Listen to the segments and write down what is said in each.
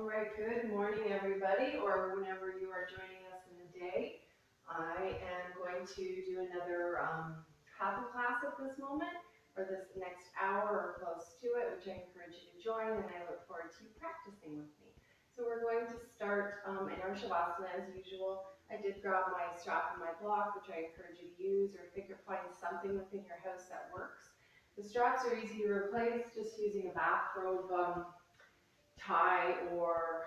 All right, good morning, everybody, or whenever you are joining us in the day. I am going to do another Hatha class at this moment, for this next hour or close to it, which I encourage you to join, and I look forward to you practicing with me. So we're going to start in our Shavasana as usual. I did grab my strap and my block, which I encourage you to use, or find something within your house that works. The straps are easy to replace, just using a bathrobe tie or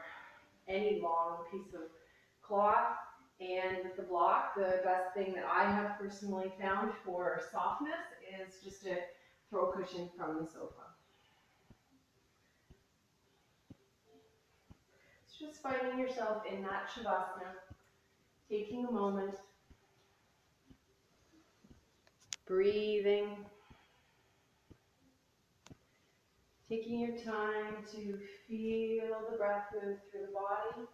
any long piece of cloth. And with the block, the best thing that I have personally found for softness is just a throw cushion from the sofa. It's just finding yourself in that Shavasana, taking a moment, breathing, taking your time to feel the breath move through the body.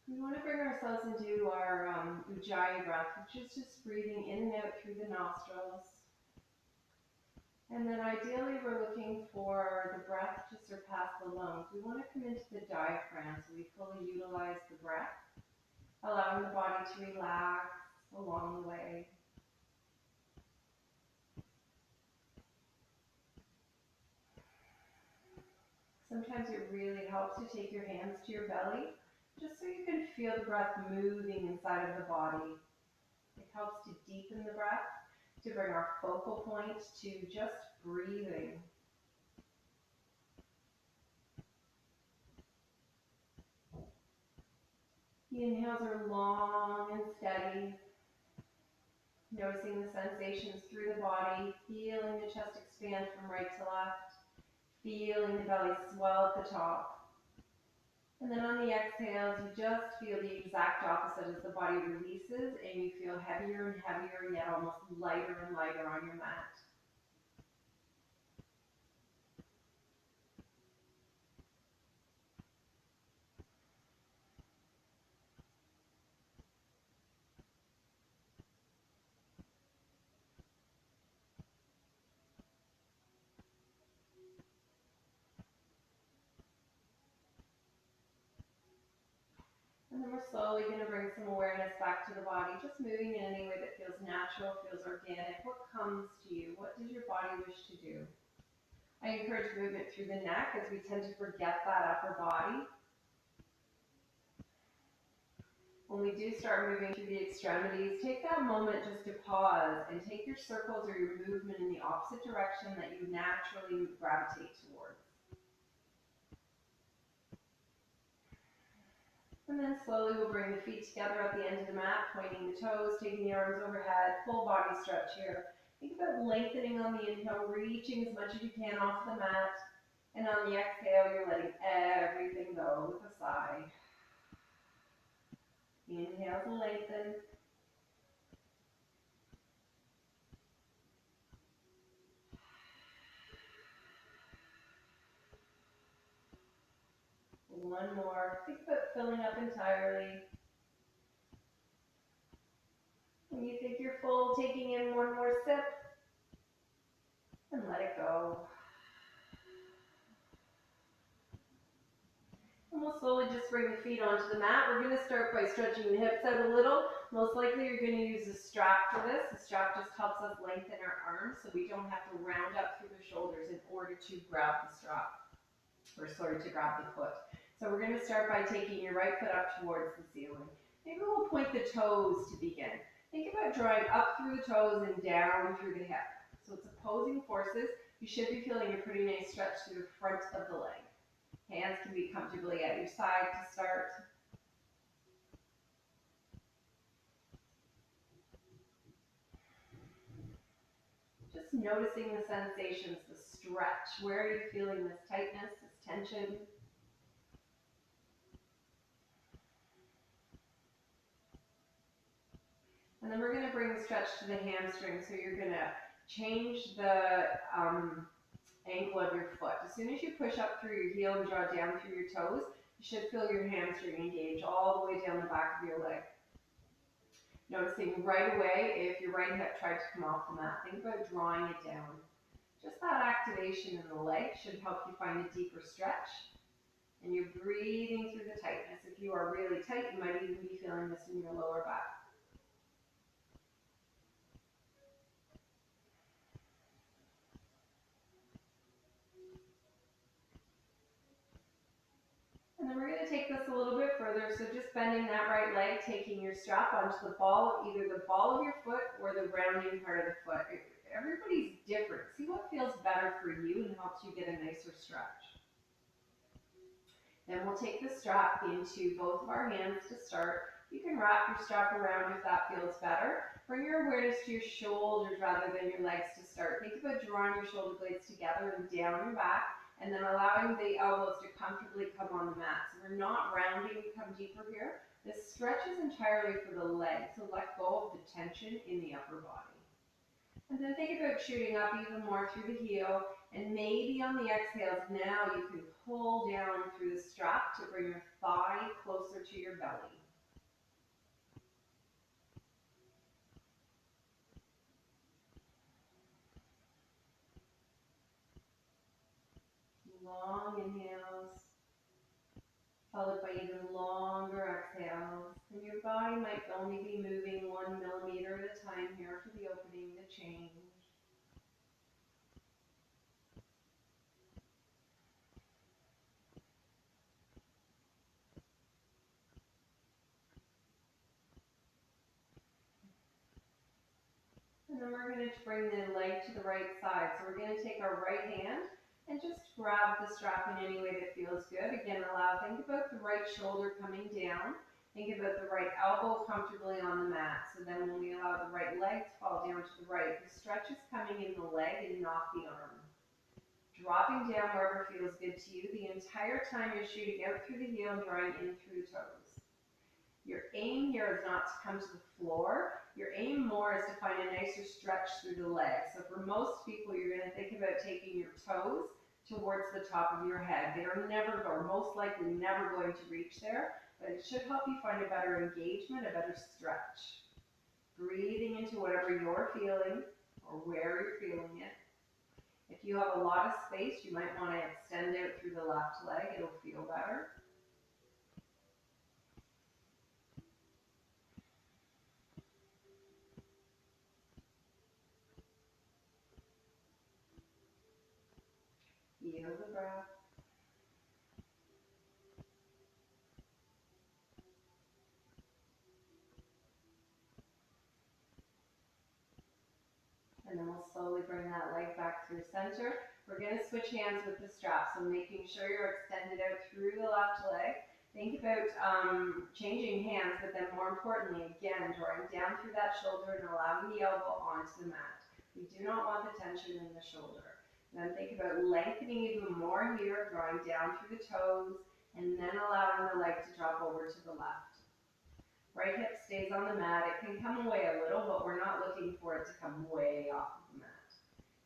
We want to bring ourselves into our Ujjayi breath, which is just breathing in and out through the nostrils. And then ideally we're looking for the breath to surpass the lungs. We want to come into the diaphragm so we fully utilize the breath, allowing the body to relax along the way. Sometimes it really helps to take your hands to your belly, just so you can feel the breath moving inside of the body. It helps to deepen the breath, to bring our focal point to just breathing. The inhales are long and steady, noticing the sensations through the body, feeling the chest expand from right to left, feeling the belly swell at the top. And then on the exhales, you just feel the exact opposite as the body releases and you feel heavier and heavier, yet almost lighter and lighter on your mat. And then we're slowly going to bring some awareness back to the body, just moving in any way that feels natural, feels organic. What comes to you? What does your body wish to do? I encourage movement through the neck, as we tend to forget that upper body. When we do start moving through the extremities, take that moment just to pause and take your circles or your movement in the opposite direction that you naturally gravitate towards. And then slowly we'll bring the feet together at the end of the mat, pointing the toes, taking the arms overhead, full body stretch here. Think about lengthening on the inhale, reaching as much as you can off the mat. And on the exhale, you're letting everything go with a sigh. Inhale to lengthen. One more. Think about filling up entirely. When you think you're full, taking in one more sip, and let it go. And we'll slowly just bring the feet onto the mat. We're going to start by stretching the hips out a little. Most likely you're going to use a strap for this. The strap just helps us lengthen our arms so we don't have to round up through the shoulders in order to grab the strap, to grab the foot. So we're going to start by taking your right foot up towards the ceiling. Maybe we'll point the toes to begin. Think about drawing up through the toes and down through the hip. So it's opposing forces. You should be feeling a pretty nice stretch through the front of the leg. Hands can be comfortably at your side to start. Just noticing the sensations, the stretch. Where are you feeling this tightness, this tension? And then we're going to bring the stretch to the hamstring. So you're going to change the ankle of your foot. As soon as you push up through your heel and draw down through your toes, you You should feel your hamstring engage all the way down the back of your leg. Noticing right away if your right hip tried to come off the mat. Think about drawing it down. Just that activation in the leg should help you find a deeper stretch. And you're breathing through the tightness. If you are really tight, you might even be feeling this in your lower back. And then we're going to take this a little bit further. So just bending that right leg, taking your strap onto the ball, either the ball of your foot or the rounding part of the foot. Everybody's different. See what feels better for you and helps you get a nicer stretch. Then we'll take the strap into both of our hands to start. You can wrap your strap around if that feels better. Bring your awareness to your shoulders rather than your legs to start. Think about drawing your shoulder blades together and down your back, and then allowing the elbows to comfortably come on the mat. So we're not rounding to come deeper here. This stretch is entirely for the legs, so let go of the tension in the upper body. And then think about shooting up even more through the heel, and maybe on the exhales now you can pull down through the strap to bring your thigh closer to your belly. Long inhales, followed by even longer exhales. And your body might only be moving 1 millimeter at a time here for the opening, the change. And then we're going to bring the leg to the right side. So we're going to take our right hand and just grab the strap in any way that feels good. Again, think about the right shoulder coming down. Think about the right elbow comfortably on the mat. So then when we allow the right leg to fall down to the right, the stretch is coming in the leg and not the arm. Dropping down wherever feels good to you. The entire time you're shooting out through the heel and drawing in through the toes. Your aim here is not to come to the floor. Your aim more is to find a nicer stretch through the legs. So for most people, you're going to think about taking your toes towards the top of your head. They are never, or most likely never going to reach there, but it should help you find a better engagement, a better stretch. Breathing into whatever you're feeling or where you're feeling it. If you have a lot of space, you might want to extend out through the left leg. It'll feel better. Feel the breath. And then we'll slowly bring that leg back through center. We're going to switch hands with the strap, so making sure you're extended out through the left leg. Think about changing hands, but then more importantly, again, drawing down through that shoulder and allowing the elbow onto the mat. We do not want the tension in the shoulder. And then think about lengthening even more here, drawing down through the toes, and then allowing the leg to drop over to the left. Right hip stays on the mat. It can come away a little, but we're not looking for it to come way off of the mat.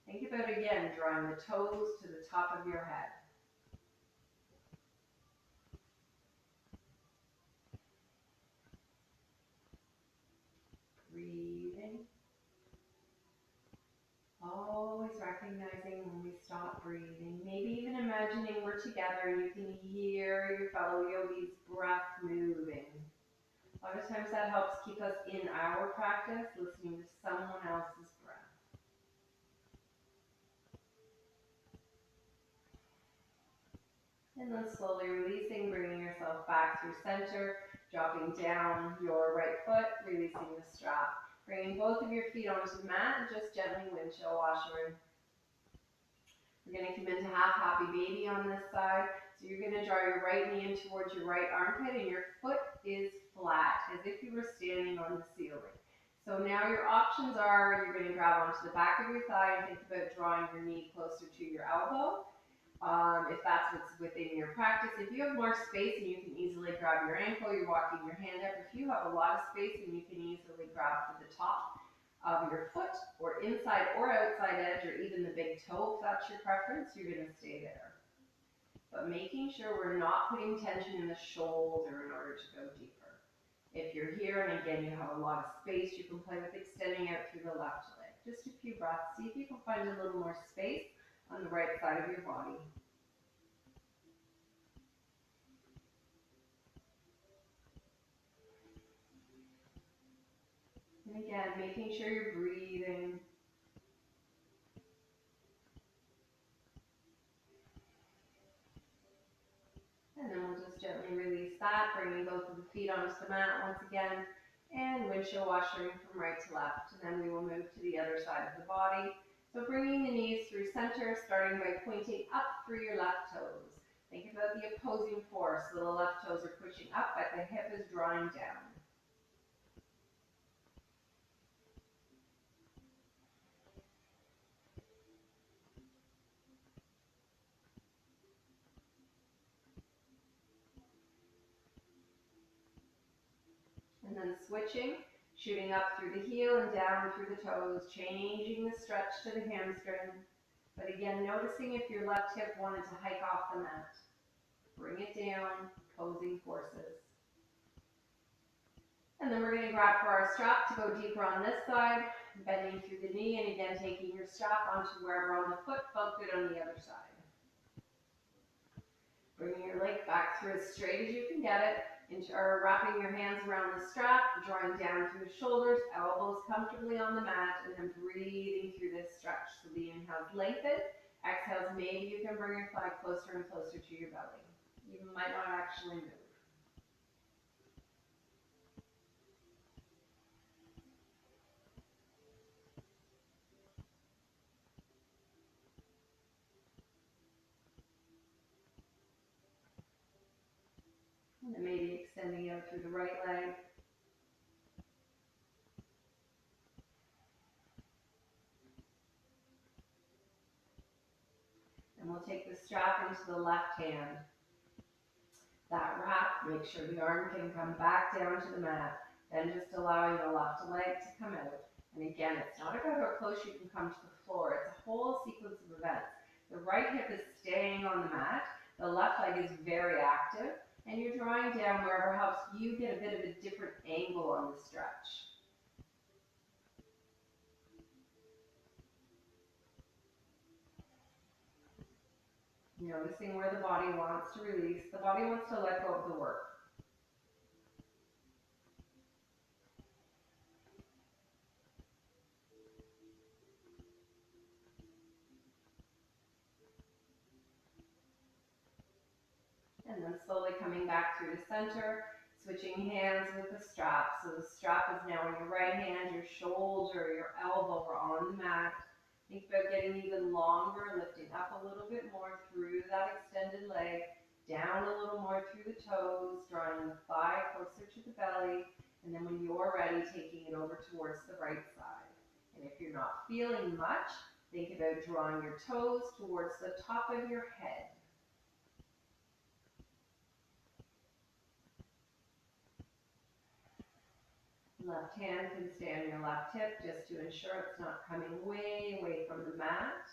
Think about, again, drawing the toes to the top of your head. Breathing. Always recognizing when we stop breathing. Maybe even imagining we're together and you can hear your fellow yogi's breath moving. A lot of times that helps keep us in our practice, listening to someone else's breath. And then slowly releasing, bringing yourself back through center, dropping down your right foot, releasing the strap. Bringing both of your feet onto the mat and just gently windshield washer. We're going to come into half happy baby on this side. So you're going to draw your right knee in towards your right armpit and your foot is flat, as if you were standing on the ceiling. So now your options are, you're going to grab onto the back of your thigh and think about drawing your knee closer to your elbow. If that's what's within your practice. If you have more space and you can easily grab your ankle, you're walking your hand up. If you have a lot of space and you can easily grab for the top of your foot or inside or outside edge or even the big toe, if that's your preference, you're going to stay there. but making sure we're not putting tension in the shoulder in order to go deeper. If you're here and again you have a lot of space, you can play with extending out through the left leg. Just a few breaths. See if you can find a little more space on the right side of your body. And again, making sure you're breathing. And then we'll just gently release that, bringing both of the feet onto the mat once again, and windshield washing from right to left. And then we will move to the other side of the body. So bringing the knees through center, starting by pointing up through your left toes. Think about the opposing force. So the left toes are pushing up, but the hip is drawing down. And then switching, shooting up through the heel and down through the toes, changing the stretch to the hamstring. But again, noticing if your left hip wanted to hike off the mat. Bring it down, opposing forces. And then we're going to grab for our strap to go deeper on this side, bending through the knee, and again, taking your strap onto wherever on the foot felt good on the other side. Bringing your leg back through as straight as you can get it, wrapping your hands around the strap, drawing down through the shoulders, elbows comfortably on the mat, and then breathing through this stretch. So the inhales lengthen, exhales maybe you can bring your thigh closer and closer to your belly. You might not actually move. And then maybe extending out through the right leg. And we'll take the strap into the left hand. That wrap, make sure the arm can come back down to the mat. Then just allowing the left leg to come out. And again, it's not about how close you can come to the floor. It's a whole sequence of events. The right hip is staying on the mat. The left leg is very active. And you're drawing down wherever helps you get a bit of a different angle on the stretch. Noticing where the body wants to release. The body wants to let go of the work. And then slowly coming back through the center, switching hands with the strap. So the strap is now in your right hand, your shoulder, your elbow are on the mat. Think about getting even longer, lifting up a little bit more through that extended leg, down a little more through the toes, drawing the thigh closer to the belly, and then when you're ready, taking it over towards the right side. And if you're not feeling much, think about drawing your toes towards the top of your head. Left hand can stay on your left hip just to ensure it's not coming way away from the mat.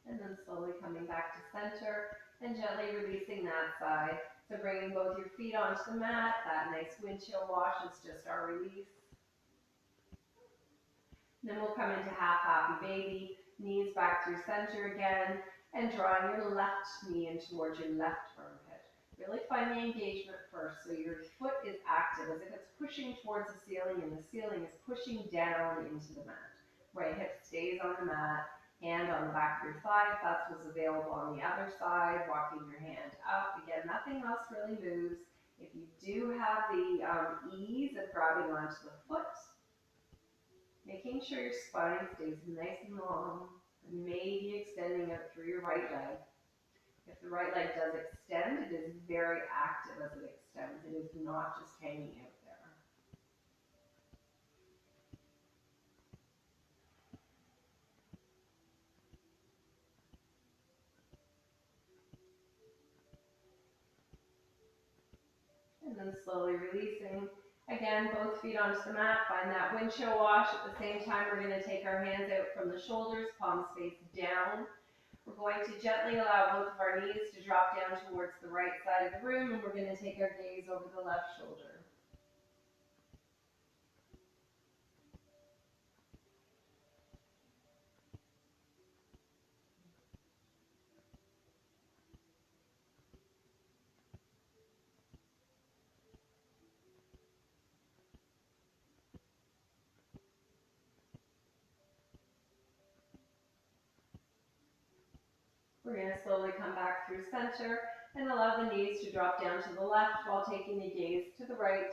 And then slowly coming back to center and gently releasing that side. So bringing both your feet onto the mat. That nice windshield wash is just our release. Then we'll come into half happy baby, knees back through center again, and drawing your left knee in towards your left armpit. Really find the engagement first, so your foot is active as if it's pushing towards the ceiling and the ceiling is pushing down into the mat. Right hip stays on the mat, hand on the back of your thigh if that's what's available on the other side, walking your hand up. Again, nothing else really moves. If you do have the ease of grabbing onto the foot, making sure your spine stays nice and long, and maybe extending out through your right leg. If the right leg does extend, it is very active as it extends. It is not just hanging out there. then slowly releasing. Again, both feet onto the mat. Find that windshield wash. At the same time, we're going to take our hands out from the shoulders, palms face down. We're going to gently allow both of our knees to drop down towards the right side of the room, and we're going to take our gaze over the left shoulder. We're going to slowly come back through center and allow the knees to drop down to the left while taking the gaze to the right.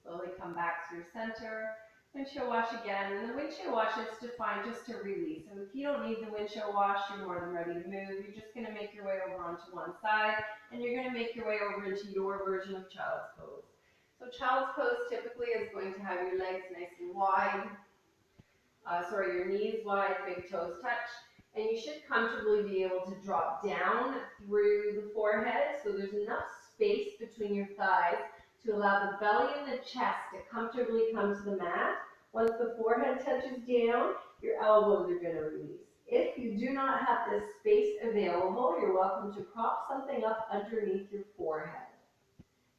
Slowly come back through center. Windshield wash again, and the windshield wash is defined just to release. So if you don't need the windshield wash, you're more than ready to move. You're just going to make your way over onto one side, and you're going to make your way over into your version of child's pose. So child's pose typically is going to have your legs nice and wide, your knees wide, big toes touch, and you should comfortably be able to drop down through the forehead, so there's enough space between your thighs to allow the belly and the chest to comfortably come to the mat. Once the forehead touches down, your elbows are going to release. If you do not have this space available, you're welcome to prop something up underneath your forehead.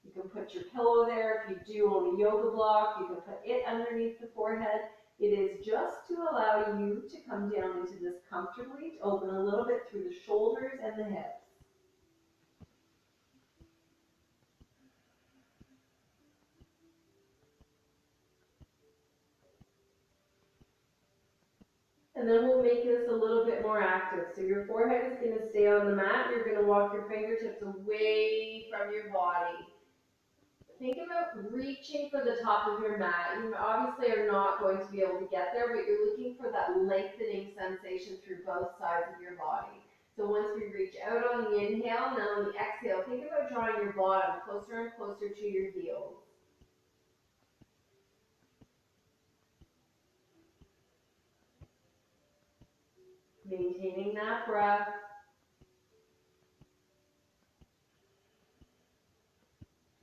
You can put your pillow there. If you do own a yoga block, you can put it underneath the forehead. It is just to allow you to come down into this comfortably, to open a little bit through the shoulders and the hips. And then we'll make this a little bit more active. So your forehead is going to stay on the mat. You're going to walk your fingertips away from your body. Think about reaching for the top of your mat. You obviously are not going to be able to get there, but you're looking for that lengthening sensation through both sides of your body. So once we reach out on the inhale, now on the exhale, think about drawing your bottom closer and closer to your heels. Maintaining that breath.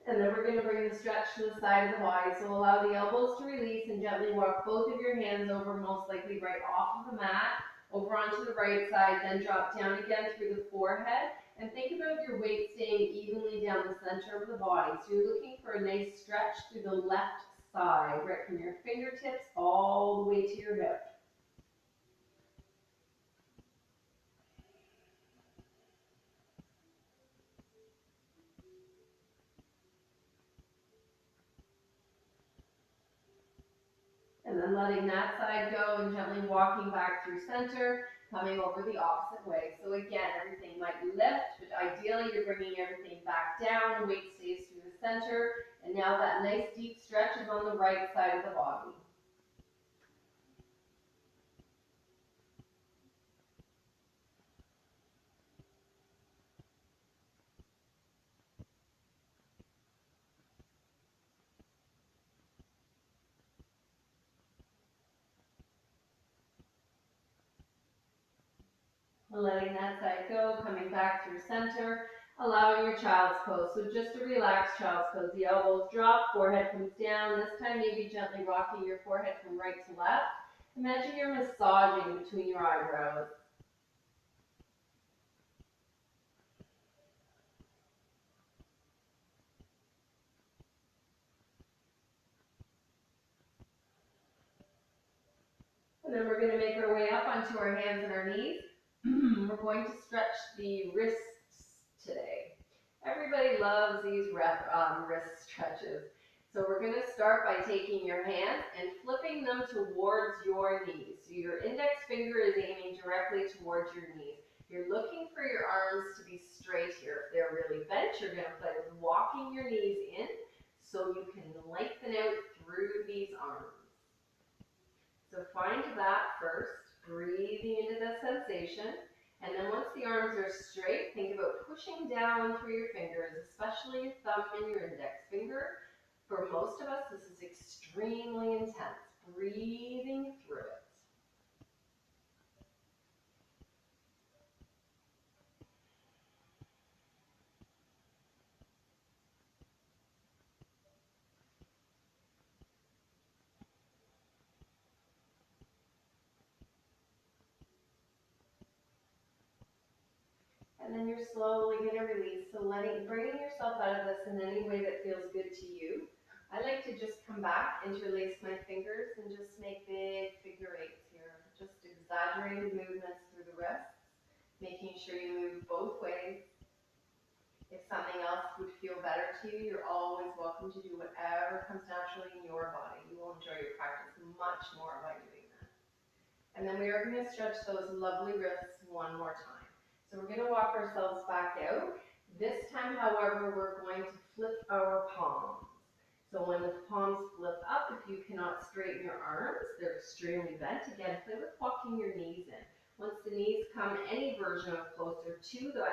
And then we're going to bring the stretch to the side of the body. So allow the elbows to release and gently walk both of your hands over, most likely right off of the mat, over onto the right side, then drop down again through the forehead. And think about your weight staying evenly down the center of the body. So you're looking for a nice stretch through the left side, right from your fingertips all the way to your hip. And then letting that side go and gently walking back through center, coming over the opposite way. So again, everything might lift, but ideally you're bringing everything back down, weight stays through the center, and now that nice deep stretch is on the right side of the body. Letting that side go, coming back through center, allowing your child's pose. So just a relaxed child's pose. The elbows drop, forehead comes down. This time maybe gently rocking your forehead from right to left. Imagine you're massaging between your eyebrows. And then we're going to make our way up onto our hands and our knees. We're going to stretch the wrists today. Everybody loves these wrist stretches. So we're going to start by taking your hands and flipping them towards your knees. So your index finger is aiming directly towards your knees. You're looking for your arms to be straight here. If they're really bent, you're going to play with walking your knees in so you can lengthen out through these arms. So find that first. breathing into the sensation. And then once the arms are straight, think about pushing down through your fingers, especially your thumb and your index finger. For most of us, this is extremely intense. Breathing through it. And then you're slowly going to release. So bringing yourself out of this in any way that feels good to you. I like to just come back, interlace my fingers, and just make big figure eights here. Just exaggerated movements through the wrists, making sure you move both ways. If something else would feel better to you, you're always welcome to do whatever comes naturally in your body. You will enjoy your practice much more by doing that. And then we are going to stretch those lovely wrists one more time. So we're going to walk ourselves back out. This time, however, we're going to flip our palms. So when the palms flip up, if you cannot straighten your arms, they're extremely bent. Again, play with walking your knees in. Once the knees come any version of closer to the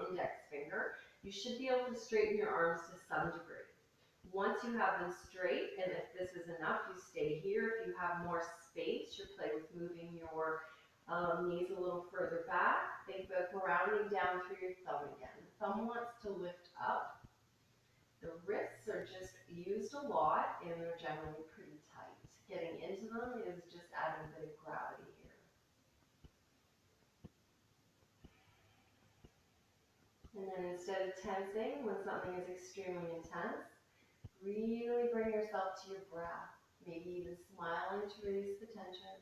index finger, you should be able to straighten your arms to some degree. Once you have them straight, and if this is enough, you stay here. If you have more space, you play with moving your knees a little further back. Think about grounding down through your thumb again. The thumb wants to lift up. The wrists are just used a lot, and they're generally pretty tight. Getting into them is just adding a bit of gravity here. And then instead of tensing when something is extremely intense, really bring yourself to your breath. Maybe even smiling to release the tension.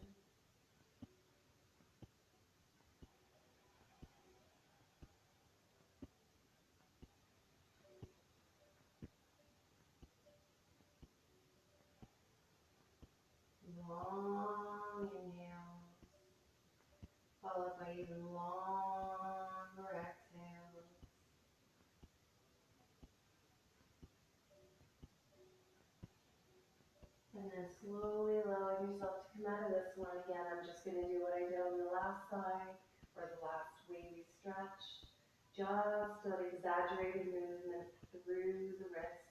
Long inhales, followed by even longer exhales. And then slowly allowing yourself to come out of this one. Again, I'm just going to do what I did on the last side, or the last wavy stretch. Just an exaggerated movement through the wrists.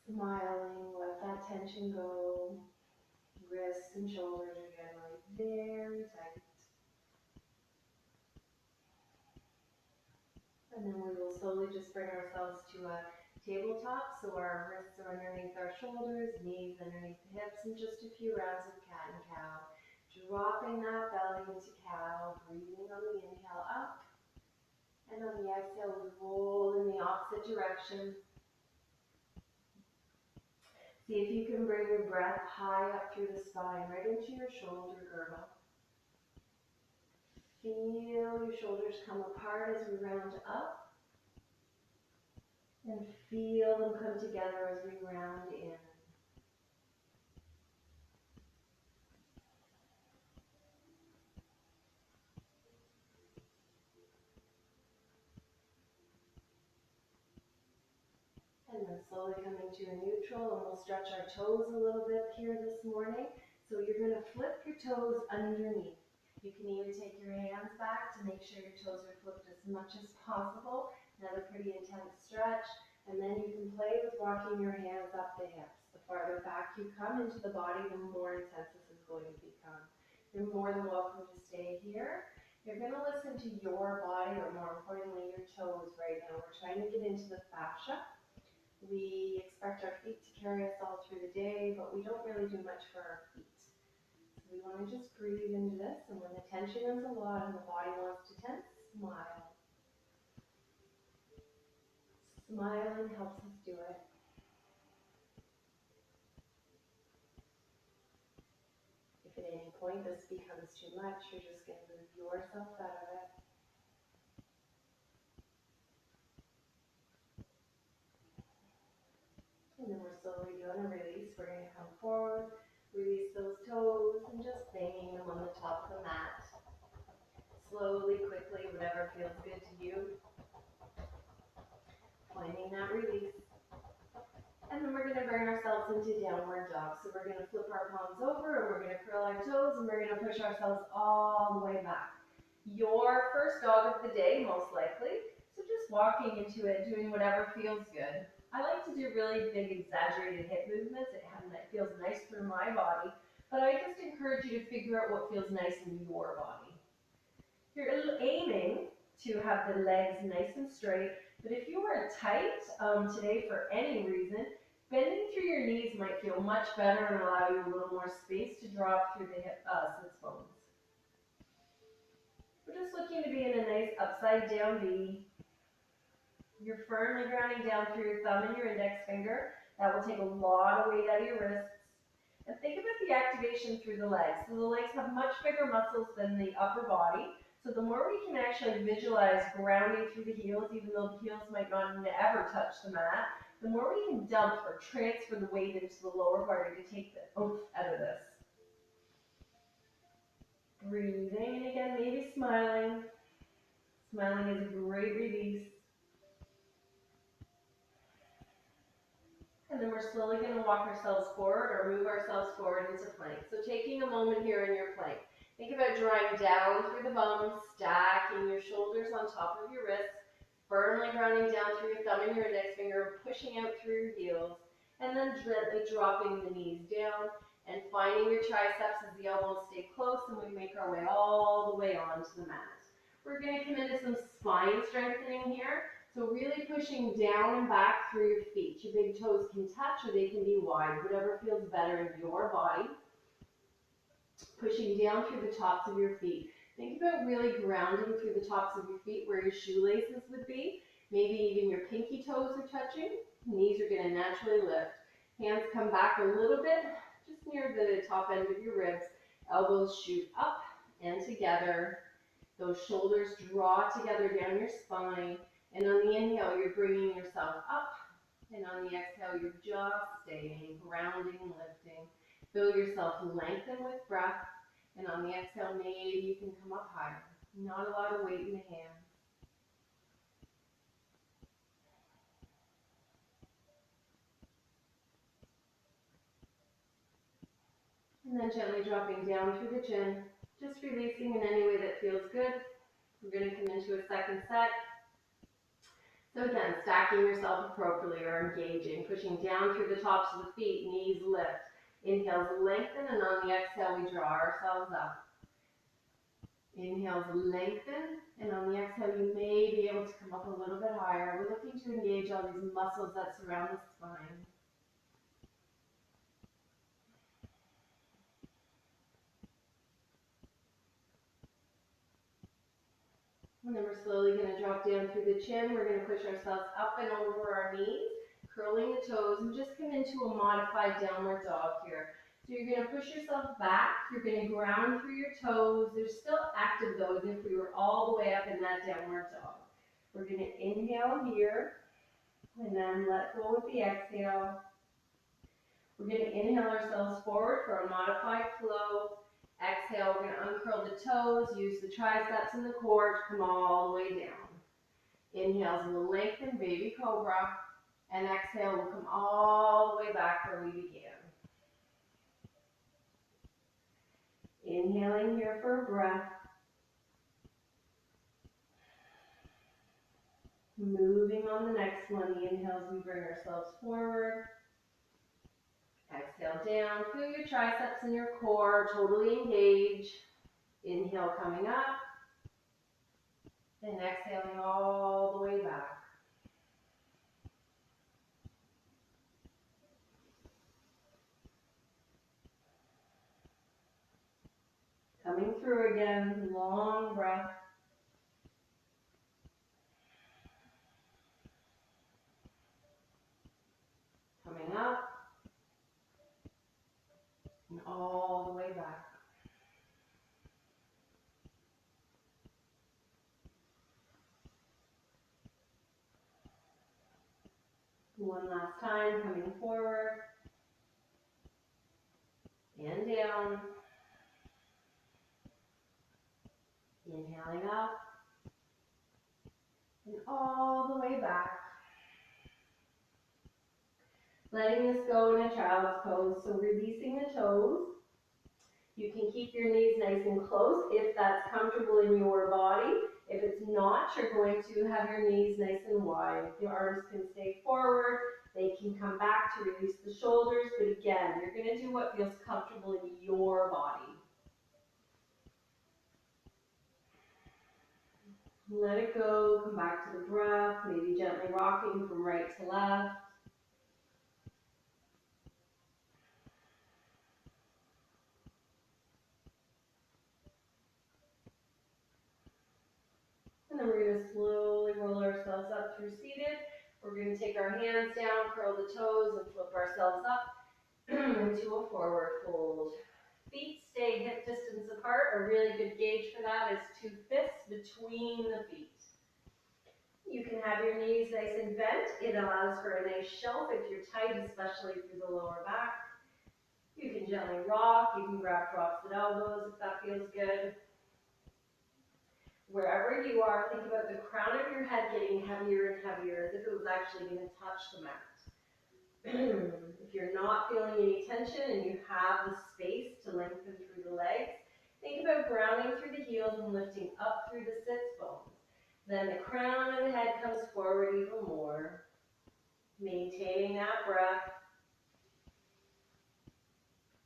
Smiling, let that tension go. Wrists and shoulders are generally very tight. And then we will slowly just bring ourselves to a tabletop, so our wrists are underneath our shoulders, knees underneath the hips, and just a few rounds of cat and cow. Dropping that belly into cow, breathing on the inhale up, and on the exhale we roll in the opposite direction. See if you can bring your breath high up through the spine, right into your shoulder girdle. Feel your shoulders come apart as we round up, and feel them come together as we round in. And then slowly coming to a neutral, and we'll stretch our toes a little bit here this morning. So you're going to flip your toes underneath. You can even take your hands back to make sure your toes are flipped as much as possible. Another pretty intense stretch. And then you can play with walking your hands up the hips. The farther back you come into the body, the more intense this is going to become. You're more than welcome to stay here. You're going to listen to your body, or more importantly, your toes right now. We're trying to get into the fascia. We expect our feet to carry us all through the day, but we don't really do much for our feet. So we want to just breathe into this, and when the tension is a lot and the body wants to tense, smile. Smiling helps us do it. If at any point this becomes too much, you're just going to move yourself out of it. And then we're slowly doing a release. We're going to come forward, release those toes, and just banging them on the top of the mat. Slowly, quickly, whatever feels good to you. Finding that release. And then we're going to bring ourselves ourselves into downward dog. So we're going to flip our palms over and we're going to curl our toes and we're going to push ourselves all the way back. Your first dog of the day, most likely. So just walking into it, doing whatever feels good. I like to do really big exaggerated hip movements. It feels nice through my body. But I just encourage you to figure out what feels nice in your body. You're aiming to have the legs nice and straight, but if you are tight today for any reason, bending through your knees might feel much better and allow you a little more space to drop through the hip sits bones. We're just looking to be in a nice upside down V. You're firmly grounding down through your thumb and your index finger. That will take a lot of weight out of your wrists. And think about the activation through the legs. So the legs have much bigger muscles than the upper body. So the more we can actually visualize grounding through the heels, even though the heels might not ever touch the mat, the more we can dump or transfer the weight into the lower body to take the oomph out of this. Breathing, and again, maybe smiling. Smiling is a great release. And then we're slowly going to walk ourselves forward or move ourselves forward into plank. So taking a moment here in your plank. Think about drawing down through the bum, stacking your shoulders on top of your wrists, firmly grounding down through your thumb and your index finger, pushing out through your heels, and then gently dropping the knees down and finding your triceps as the elbows stay close, and we make our way all the way onto the mat. We're going to come into some spine strengthening here. So really pushing down and back through your feet. Your big toes can touch or they can be wide, whatever feels better in your body. Pushing down through the tops of your feet. Think about really grounding through the tops of your feet where your shoelaces would be. Maybe even your pinky toes are touching. Knees are going to naturally lift. Hands come back a little bit, just near the top end of your ribs. Elbows shoot up and together. Those shoulders draw together down your spine. And on the inhale, you're bringing yourself up. And on the exhale, you're just staying, grounding and lifting. Feel yourself lengthen with breath. And on the exhale, maybe you can come up higher. Not a lot of weight in the hands. And then gently dropping down through the chin. Just releasing in any way that feels good. We're going to come into a second set. So again, stacking yourself appropriately or engaging, pushing down through the tops of the feet, knees lift. Inhales lengthen, and on the exhale we draw ourselves up. Inhales lengthen, and on the exhale you may be able to come up a little bit higher. We're looking to engage all these muscles that surround the spine. And then we're slowly going to drop down through the chin. We're going to push ourselves up and over our knees, curling the toes, and just come into a modified downward dog here. So you're going to push yourself back. You're going to ground through your toes. They're still active though, as if we were all the way up in that downward dog. We're going to inhale here, and then let go with the exhale. We're going to inhale ourselves forward for a modified flow. Exhale, we're going to uncurl the toes, use the triceps and the core to come all the way down. Inhales will lengthen, baby cobra, and exhale will come all the way back where we began. Inhaling here for a breath. Moving on the next one, the inhales, we bring ourselves forward. Exhale down, feel your triceps and your core totally engage. Inhale coming up, and exhaling all the way back. Coming through again, long breath. Coming up, and all the way back. One last time, coming forward, and down. Inhaling up, and all the way back. Letting this go in a child's pose, so releasing the toes. You can keep your knees nice and close if that's comfortable in your body. If it's not, you're going to have your knees nice and wide. The arms can stay forward. They can come back to release the shoulders. But again, you're going to do what feels comfortable in your body. Let it go. Come back to the breath. Maybe gently rocking from right to left. And then we're going to slowly roll ourselves up through seated. We're going to take our hands down, curl the toes, and flip ourselves up into a forward fold. Feet stay hip distance apart. A really good gauge for that is 2 fists between the feet. You can have your knees nice and bent. It allows for a nice shelf if you're tight, especially through the lower back. You can gently rock. You can grab drops at elbows if that feels good. Wherever you are, think about the crown of your head getting heavier and heavier as if it was actually going to touch the mat. If you're not feeling any tension and you have the space to lengthen through the legs, think about grounding through the heels and lifting up through the sits bones. Then the crown of the head comes forward even more. Maintaining that breath.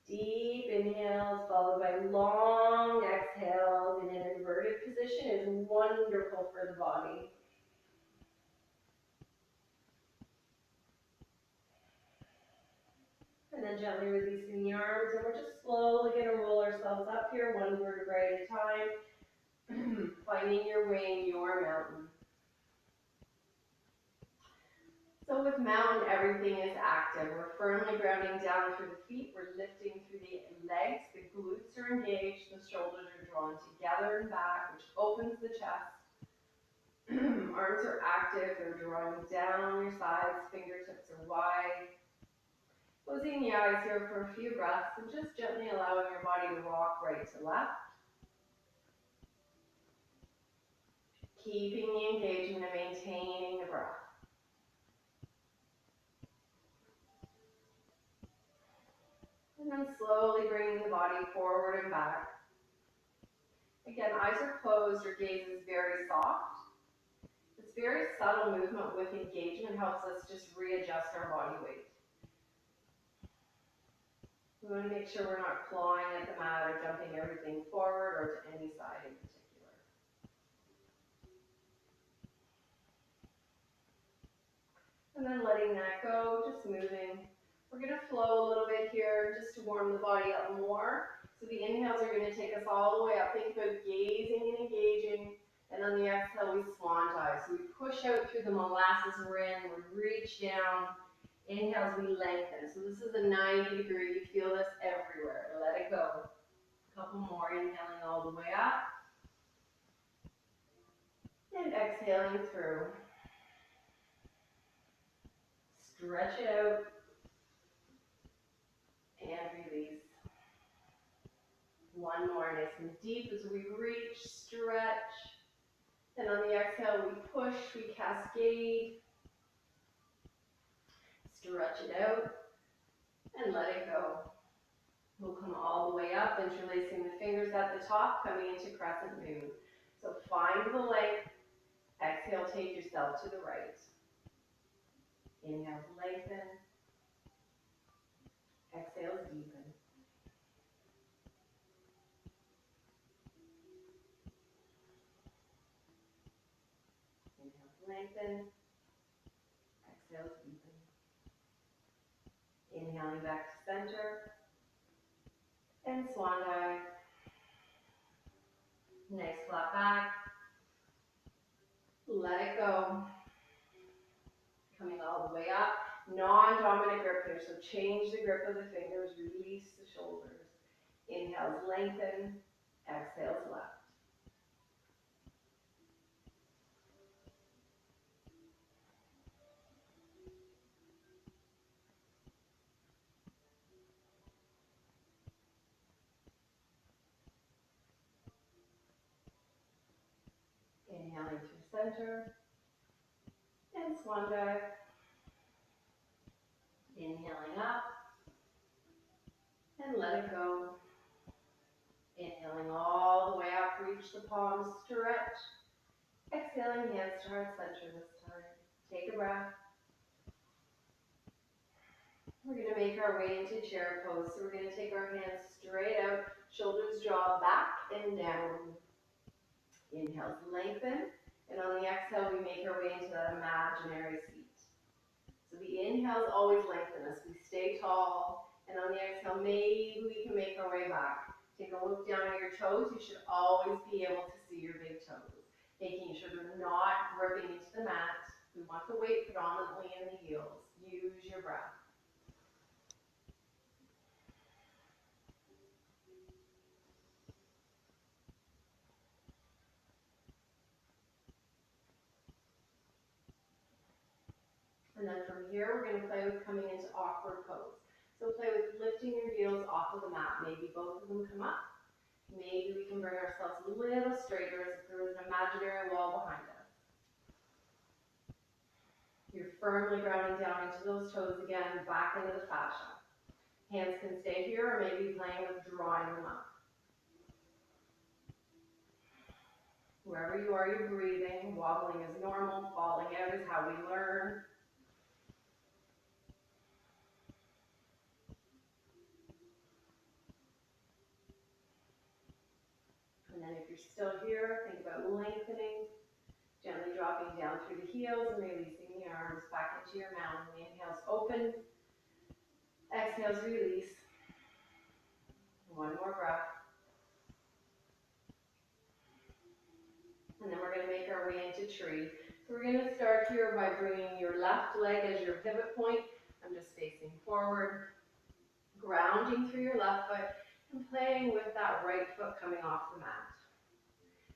Deep inhales followed by long exhales in an inverted position is wonderful for the body. And then gently releasing the arms, and we're just slowly going to roll ourselves up here, one vertebrae at a time, finding your way in your mountain. So with mountain, everything is active. We're firmly grounding down through the feet. We're lifting through the legs. The glutes are engaged. The shoulders are drawn together and back, which opens the chest. Arms are active. They're drawing down your sides. Fingertips are wide. Closing the eyes here for a few breaths and just gently allowing your body to rock right to left. Keeping the engagement and maintaining the breath. And then slowly bringing the body forward and back. Again, eyes are closed, your gaze is very soft. This very subtle movement with engagement helps us just readjust our body weight. We want to make sure we're not clawing at the mat or jumping everything forward or to any side in particular. And then letting that go, just moving. We're going to flow a little bit here just to warm the body up more. So the inhales are going to take us all the way up. Think about gazing and engaging. And on the exhale, we swan dive. So we push out through the molasses rim. We reach down. Inhales, we lengthen. So this is a 90-degree. You feel this everywhere. Let it go. A couple more. Inhaling all the way up. And exhaling through. Stretch it out. And release. One more, nice and deep as we reach, stretch. And on the exhale, we push, we cascade. Stretch it out and let it go. We'll come all the way up, interlacing the fingers at the top, coming into crescent moon. So find the length. Exhale, take yourself to the right. Inhale, lengthen. Exhale, deepen. Inhale, lengthen. Exhale, deepen. Inhaling back to center. And swan dive. Nice flat back. Let it go. Coming all the way up. Non-dominant grip here, so change the grip of the fingers. Release the shoulders. Inhales, lengthen. Exhales, left. Inhaling through center. And swan dive. Inhaling up and let it go. Inhaling all the way up, reach the palms, stretch. Exhaling, hands to heart center this time. Take a breath. We're going to make our way into chair pose. So we're going to take our hands straight out, shoulders draw back and down. Inhale to lengthen, and on the exhale, we make our way into that imaginary seat. So the inhales always lengthen us. We stay tall, and on the exhale, maybe we can make our way back. Take a look down at your toes. You should always be able to see your big toes, making sure they're not gripping into the mat. We want the weight predominantly in the heels. Use your breath. And then from here, we're going to play with coming into awkward pose. So play with lifting your heels off of the mat. Maybe both of them come up. Maybe we can bring ourselves a little straighter as if there was an imaginary wall behind us. You're firmly grounding down into those toes again, back into the fascia. Hands can stay here, or maybe playing with drawing them up. Wherever you are, you're breathing. Wobbling is normal. Falling out is how we learn. And then if you're still here, think about lengthening, gently dropping down through the heels and releasing the arms back into your mountain. Inhales, open. Exhales, release. One more breath. And then we're going to make our way into tree. So we're going to start here by bringing your left leg as your pivot point. I'm just facing forward, grounding through your left foot, and playing with that right foot coming off the mat.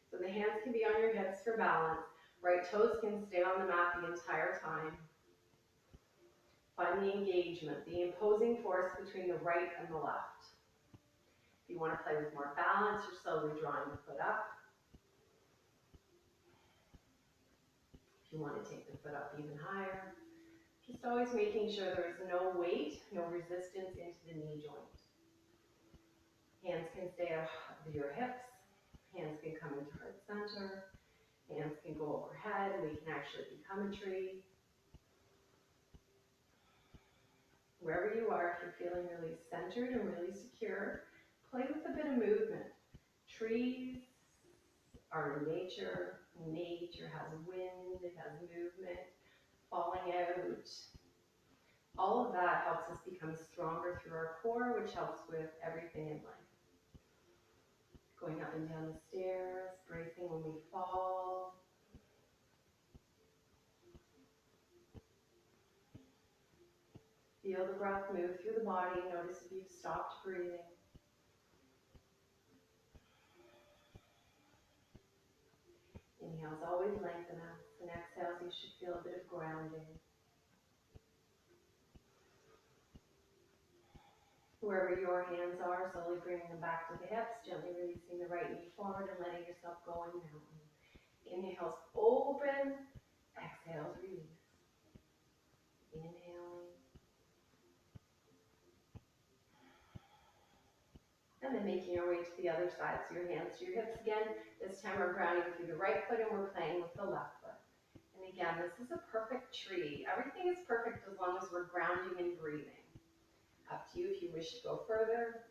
So the hands can be on your hips for balance. Right toes can stay on the mat the entire time. Find the engagement, the imposing force between the right and the left. If you want to play with more balance, you're slowly drawing the foot up. If you want to take the foot up even higher, just always making sure there is no weight, no resistance into the knee joint. Hands can stay off your hips. Hands can come into heart center. Hands can go overhead. We can actually become a tree. Wherever you are, if you're feeling really centered and really secure, play with a bit of movement. Trees are in nature. Nature has wind, it has movement, falling out. All of that helps us become stronger through our core, which helps with everything in life. Going up and down the stairs, bracing when we fall. Feel the breath move through the body. Notice if you've stopped breathing. Inhales always lengthen us, and exhales you should feel a bit of grounding. Wherever your hands are, slowly bringing them back to the hips, gently releasing the right knee forward and letting yourself go in mountain. Inhales open, exhales release. Inhaling. And then making our way to the other side. So your hands to your hips again. This time we're grounding through the right foot and we're playing with the left foot. And again, this is a perfect tree. Everything is perfect as long as we're grounding and breathing. Up to you if you wish to go further.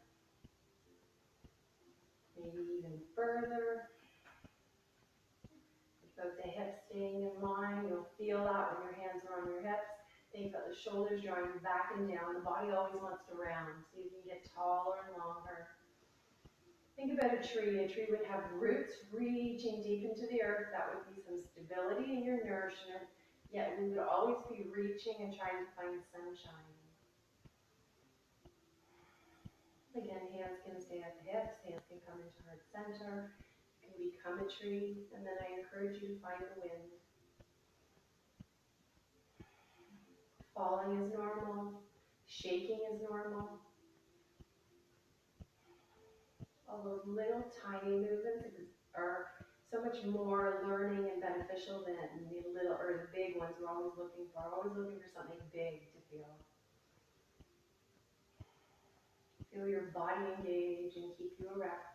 Maybe even further. Think about the hips staying in line. You'll feel that when your hands are on your hips. Think about the shoulders drawing back and down. The body always wants to round, so you can get taller and longer. Think about a tree. A tree would have roots reaching deep into the earth. That would be some stability in your nourishment. Yet we would always be reaching and trying to find sunshine. Again, hands can stay at the hips, hands can come into heart center, you can become a tree, and then I encourage you to find the wind. Falling is normal, shaking is normal. All those little tiny movements are so much more learning and beneficial than the little or the big ones we're always looking for. Always looking for something big to feel. Feel your body engage and keep you erect.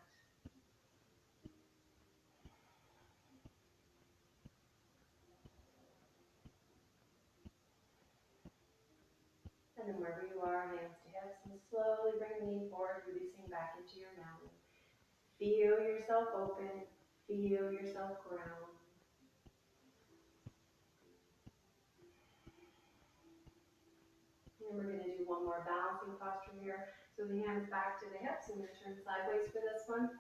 And then wherever you are, hands to hips, and slowly bring the knee forward, releasing back into your mountain. Feel yourself open. Feel yourself ground. And we're going to do one more balancing posture here. So the hands back to the hips. I'm going to turn sideways for this one.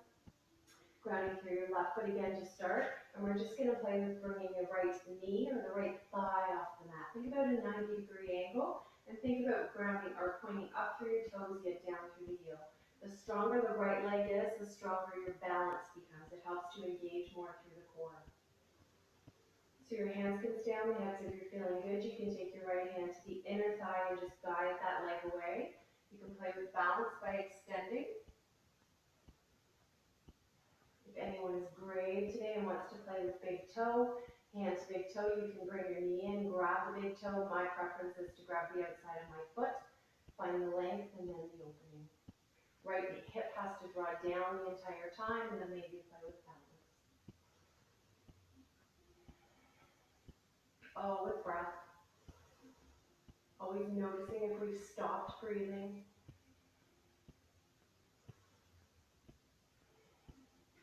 Grounding through your left foot again to start. And we're just going to play with bringing your right knee or the right thigh off the mat. Think about a 90-degree angle. And think about grounding or pointing up through your toes, get down through the heel. The stronger the right leg is, the stronger your balance becomes. It helps to engage more through the core. So your hands can stay on the hips. If you're feeling good, you can take your right hand to the inner thigh and just guide that leg away. You can play with balance by extending. If anyone is brave today and wants to play with big toe, hands to big toe, you can bring your knee in, grab the big toe. My preference is to grab the outside of my foot, find the length, and then the opening. Right hip has to draw down the entire time, and then maybe play with balance. Oh, with breath. Always noticing if we've stopped breathing.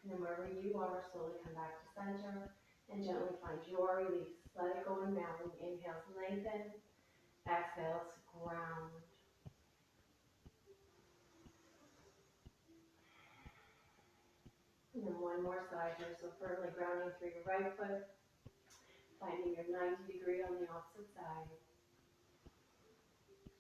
And then wherever you are, slowly come back to center and gently find your release. Let it go in mountain. Inhale to lengthen. Exhale to ground. And then one more side here. So firmly grounding through your right foot. Finding your 90-degree on the opposite side.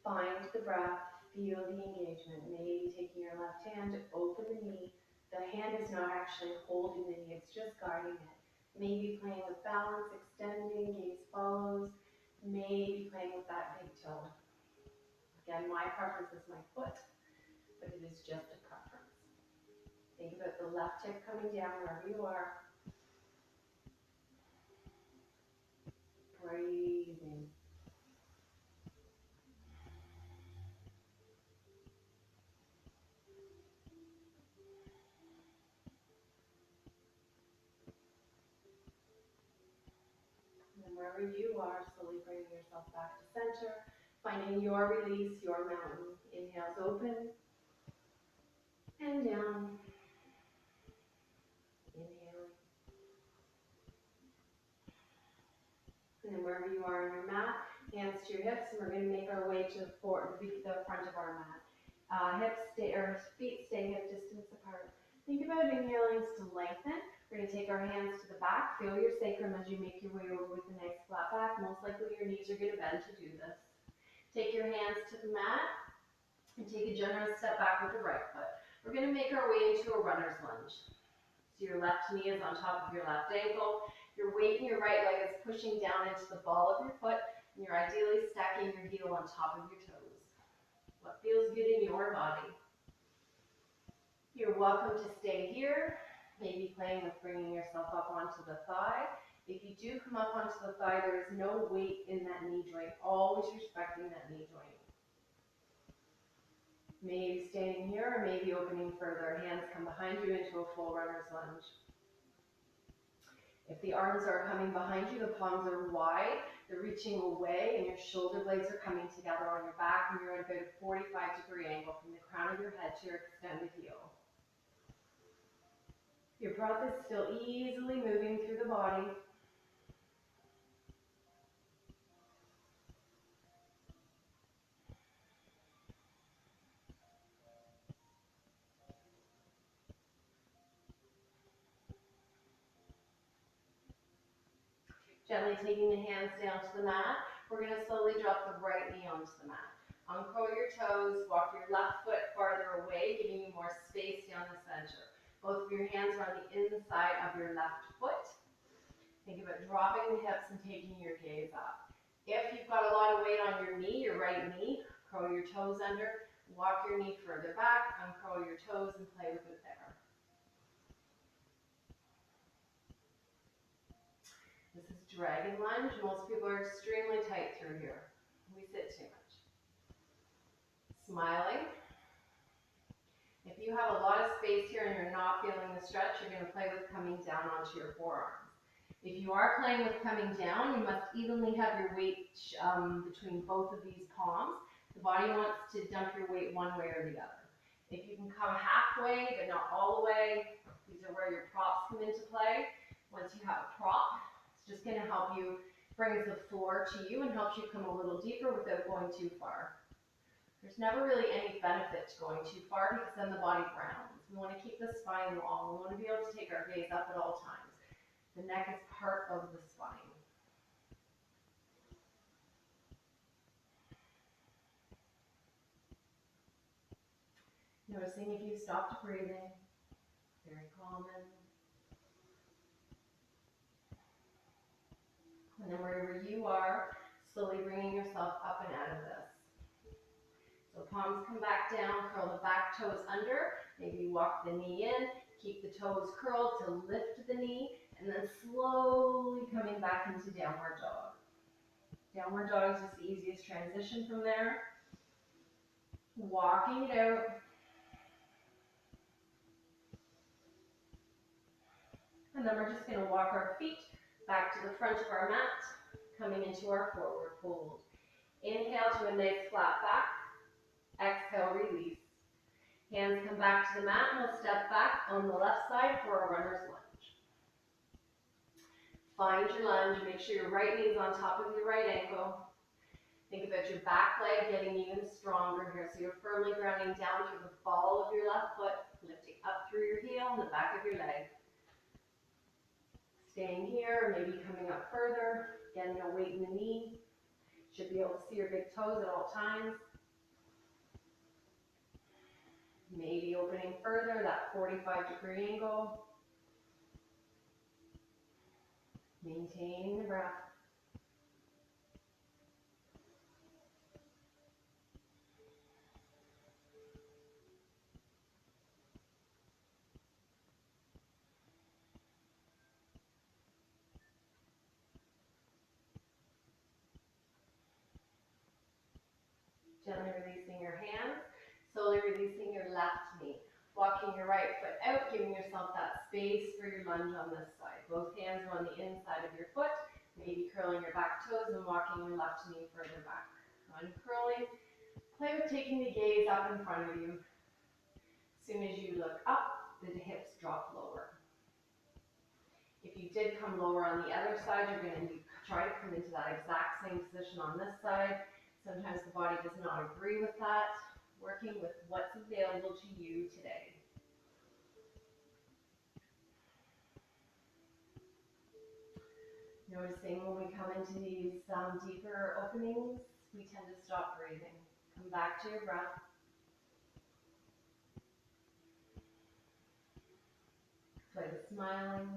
Find the breath. Feel the engagement. Maybe taking your left hand to open the knee. The hand is not actually holding the knee. It's just guiding it. Maybe playing with balance, extending, gaze follows. Maybe playing with that big toe. Again, my preference is my foot, but it is just a preference. Think about the left hip coming down wherever you are. Breathing. And then wherever you are, slowly bringing yourself back to center, finding your release, your mountain. Inhales open and down. Inhaling. And then wherever you are on your mat, hands to your hips, and we're going to make our way to the front of our mat. Feet stay hip distance apart. Think about inhaling to lengthen. We're going to take our hands to the back. Feel your sacrum as you make your way over with a nice flat back. Most likely your knees are going to bend to do this. Take your hands to the mat and take a generous step back with the right foot. We're going to make our way into a runner's lunge. So your left knee is on top of your left ankle. Your weight in your right leg is pushing down into the ball of your foot, and you're ideally stacking your heel on top of your toes. What feels good in your body? You're welcome to stay here, maybe playing with bringing yourself up onto the thigh. If you do come up onto the thigh, there is no weight in that knee joint, always respecting that knee joint. Maybe staying here or maybe opening further. Hands come behind you into a full runner's lunge. If the arms are coming behind you, the palms are wide, they're reaching away, and your shoulder blades are coming together on your back, and you're at about a 45-degree angle from the crown of your head to your extended heel. Your breath is still easily moving through the body. Gently taking the hands down to the mat, we're going to slowly drop the right knee onto the mat. Uncurl your toes, walk your left foot farther away, giving you more space down the center. Both of your hands are on the inside of your left foot. Think about dropping the hips and taking your gaze up. If you've got a lot of weight on your knee, your right knee, curl your toes under, walk your knee further back, uncurl your toes and play with it there. This is dragon lunge. Most people are extremely tight through here. We sit too much. Smiling. If you have a lot of space here and you're not feeling the stretch, you're going to play with coming down onto your forearms. If you are playing with coming down, you must evenly have your weight between both of these palms. The body wants to dump your weight one way or the other. If you can come halfway, but not all the way, these are where your props come into play. Once you have a prop, it's just going to help you, brings the floor to you and helps you come a little deeper without going too far. There's never really any benefit to going too far because then the body grounds. We want to keep the spine long. We want to be able to take our gaze up at all times. The neck is part of the spine. Noticing if you stopped breathing, very common. And then wherever you are, slowly bringing yourself up and out of this. So palms come back down, curl the back toes under, maybe walk the knee in, keep the toes curled to lift the knee, and then slowly coming back into downward dog. Downward dog is just the easiest transition from there. Walking it out. And then we're just going to walk our feet back to the front of our mat, coming into our forward fold. Inhale to a nice flat back. Exhale, release. Hands come back to the mat and we'll step back on the left side for a runner's lunge. Find your lunge. Make sure your right knee is on top of your right ankle. Think about your back leg getting even stronger here. So you're firmly grounding down through the ball of your left foot, lifting up through your heel and the back of your leg. Staying here, maybe coming up further. Again, no weight in the knee. Should be able to see your big toes at all times. Maybe opening further, that 45-degree angle. Maintaining the breath. Gently releasing your hands, slowly releasing your left knee. Walking your right foot out, giving yourself that space for your lunge on this side. Both hands are on the inside of your foot, maybe curling your back toes and walking your left knee further back. Uncurling, play with taking the gaze up in front of you. As soon as you look up, the hips drop lower. If you did come lower on the other side, you're going to try to come into that exact same position on this side. Sometimes the body does not agree with that. Working with what's available to you today. Noticing when we come into these deeper openings, we tend to stop breathing. Come back to your breath. Play with smiling.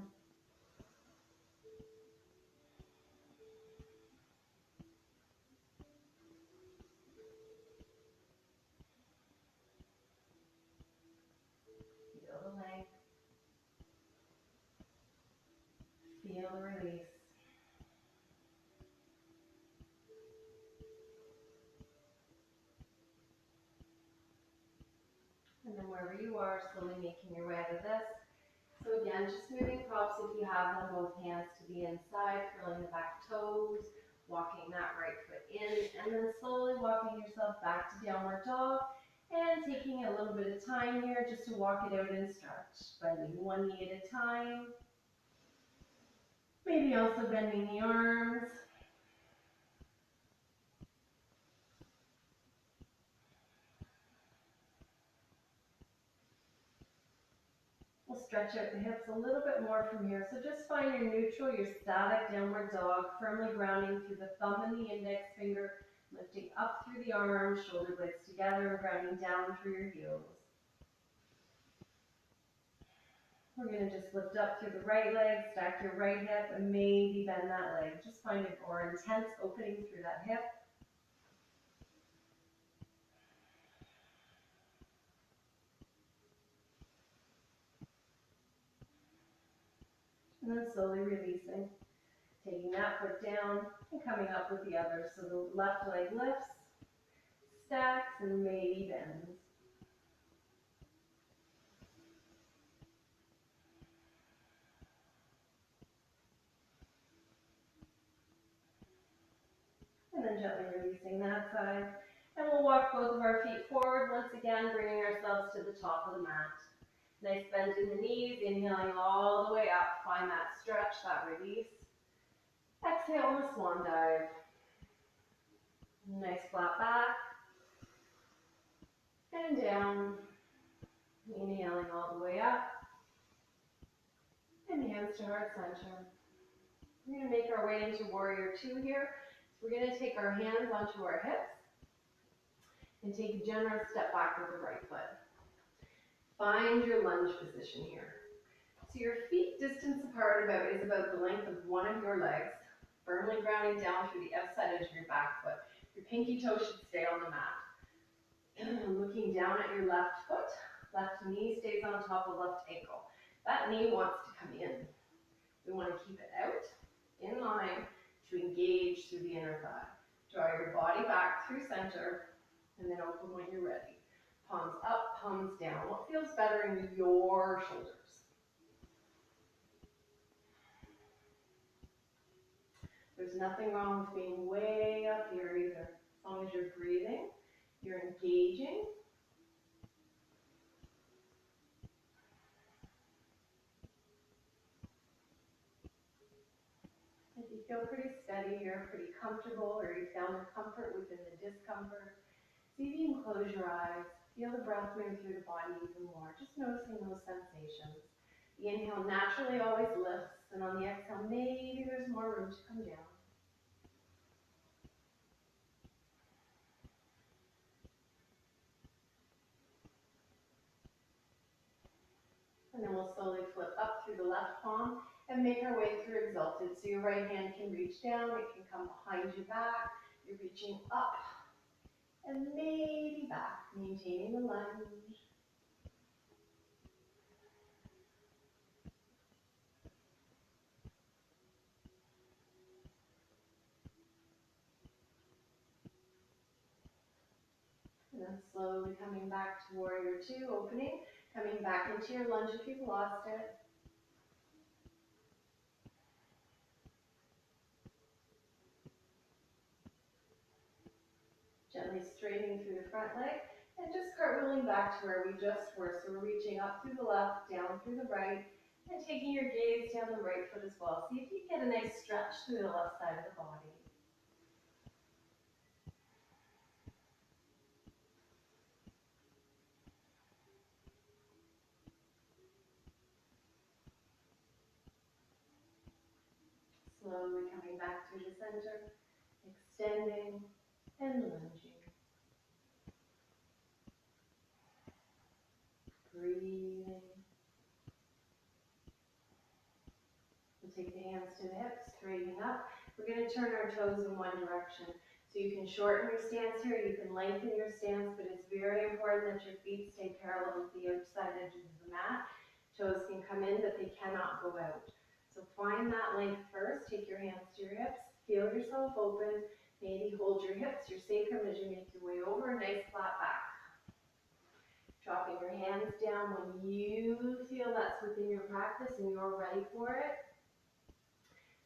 Feel the length. Feel the release. And then wherever you are, slowly making your way out of this. So again, just moving props if you have them, both hands to the inside, curling the back toes, walking that right foot in, and then slowly walking yourself back to downward dog, and taking a little bit of time here just to walk it out and stretch. Bending one knee at a time. Maybe also bending the arms. We'll stretch out the hips a little bit more from here. So just find your neutral, your static downward dog, firmly grounding through the thumb and the index finger, lifting up through the arms, shoulder blades together, and grounding down through your heels. We're going to just lift up through the right leg, stack your right hip, and maybe bend that leg. Just find a more intense opening through that hip. And then slowly releasing. Taking that foot down and coming up with the other. So the left leg lifts, stacks, and maybe bends. and gently releasing that side. And we'll walk both of our feet forward, once again, bringing ourselves to the top of the mat. Nice bend in the knees, inhaling all the way up. Find that stretch, that release. Exhale in the swan dive. Nice flat back. And down. Inhaling all the way up. And hands to heart center. We're going to make our way into warrior two here. So we're going to take our hands onto our hips and take a generous step back with the right foot. Find your lunge position here. So your feet distance apart is about the length of one of your legs, firmly grounding down through the outside edge of your back foot. Your pinky toe should stay on the mat. Looking down at your left foot, left knee stays on top of left ankle. That knee wants to come in. We want to keep it out, in line, to engage through the inner thigh. Draw your body back through center, and then open when you're ready. Palms up, palms down. What feels better in your shoulders? There's nothing wrong with being way up here either. As long as you're breathing, you're engaging. If you feel pretty steady here, pretty comfortable, or you found the comfort within the discomfort, see if you can close your eyes. Feel the breath move through the body even more. Just noticing those sensations. The inhale naturally always lifts, and on the exhale, maybe there's more room to come down. And then we'll slowly flip up through the left palm and make our way through exalted. So your right hand can reach down, it can come behind your back. You're reaching up and maybe back, maintaining the lunge. And then slowly coming back to warrior two, opening, coming back into your lunge if you've lost it. Gently straightening through the front leg and just cartwheeling back to where we just were. So we're reaching up through the left, down through the right, and taking your gaze down the right foot as well. See if you can get a nice stretch through the left side of the body. Slowly coming back through the center, extending and lunging. Breathing. We'll take the hands to the hips, straightening up. We're going to turn our toes in one direction. So you can shorten your stance here, you can lengthen your stance, but it's very important that your feet stay parallel with the outside edges of the mat. Toes can come in, but they cannot go out. So find that length first. Take your hands to your hips. Feel yourself open. Maybe hold your hips, your sacrum as you make your way over. Nice flat back. Dropping your hands down when you feel that's within your practice and you're ready for it.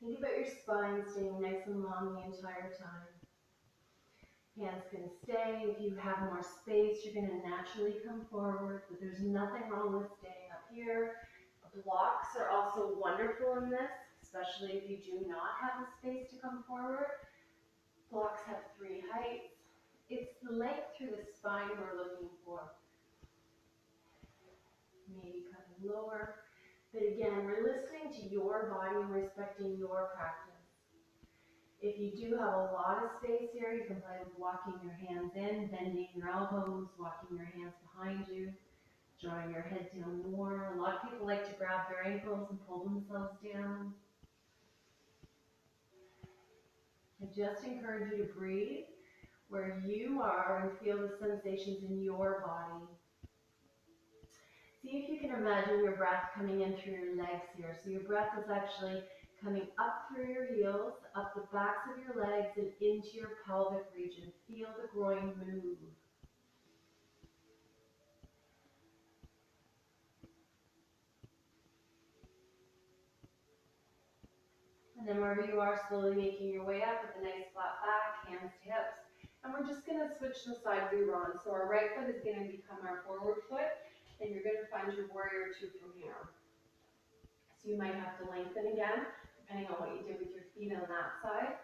Think about your spine staying nice and long the entire time. Hands can stay. If you have more space, you're going to naturally come forward, but there's nothing wrong with staying up here. Blocks are also wonderful in this, especially if you do not have the space to come forward. Blocks have three heights. It's the length through the spine we're looking for. Maybe cutting lower. But again, we're listening to your body and respecting your practice. If you do have a lot of space here, you can play with walking your hands in, bending your elbows, walking your hands behind you, drawing your head down more. A lot of people like to grab their ankles and pull themselves down. I just encourage you to breathe where you are and feel the sensations in your body. See if you can imagine your breath coming in through your legs here. So your breath is actually coming up through your heels, up the backs of your legs, and into your pelvic region. Feel the groin move. And then wherever you are, slowly making your way up with a nice flat back, hands to hips. And we're just going to switch the side we were on. So our right foot is going to become our forward foot, and you're going to find your warrior two from here. So you might have to lengthen again, depending on what you did with your feet on that side.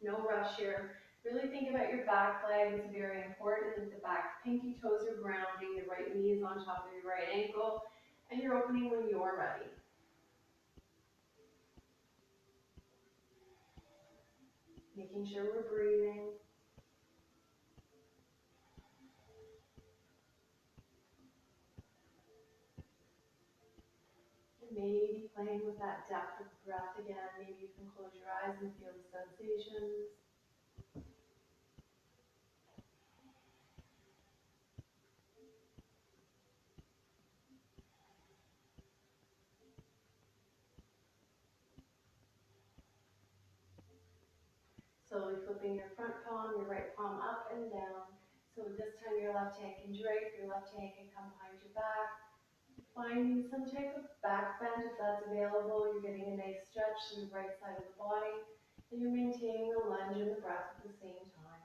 No rush here. Really think about your back leg. It's very important that the back pinky toes are grounding, the right knee is on top of your right ankle, and you're opening when you're ready. Making sure we're breathing. Maybe playing with that depth of breath again. Maybe you can close your eyes and feel the sensations. Slowly flipping your front palm, your right palm up and down. So this time your left hand can drape, your left hand can come behind your back. Finding some type of back bend if that's available. You're getting a nice stretch through the right side of the body. And you're maintaining the lunge and the breath at the same time.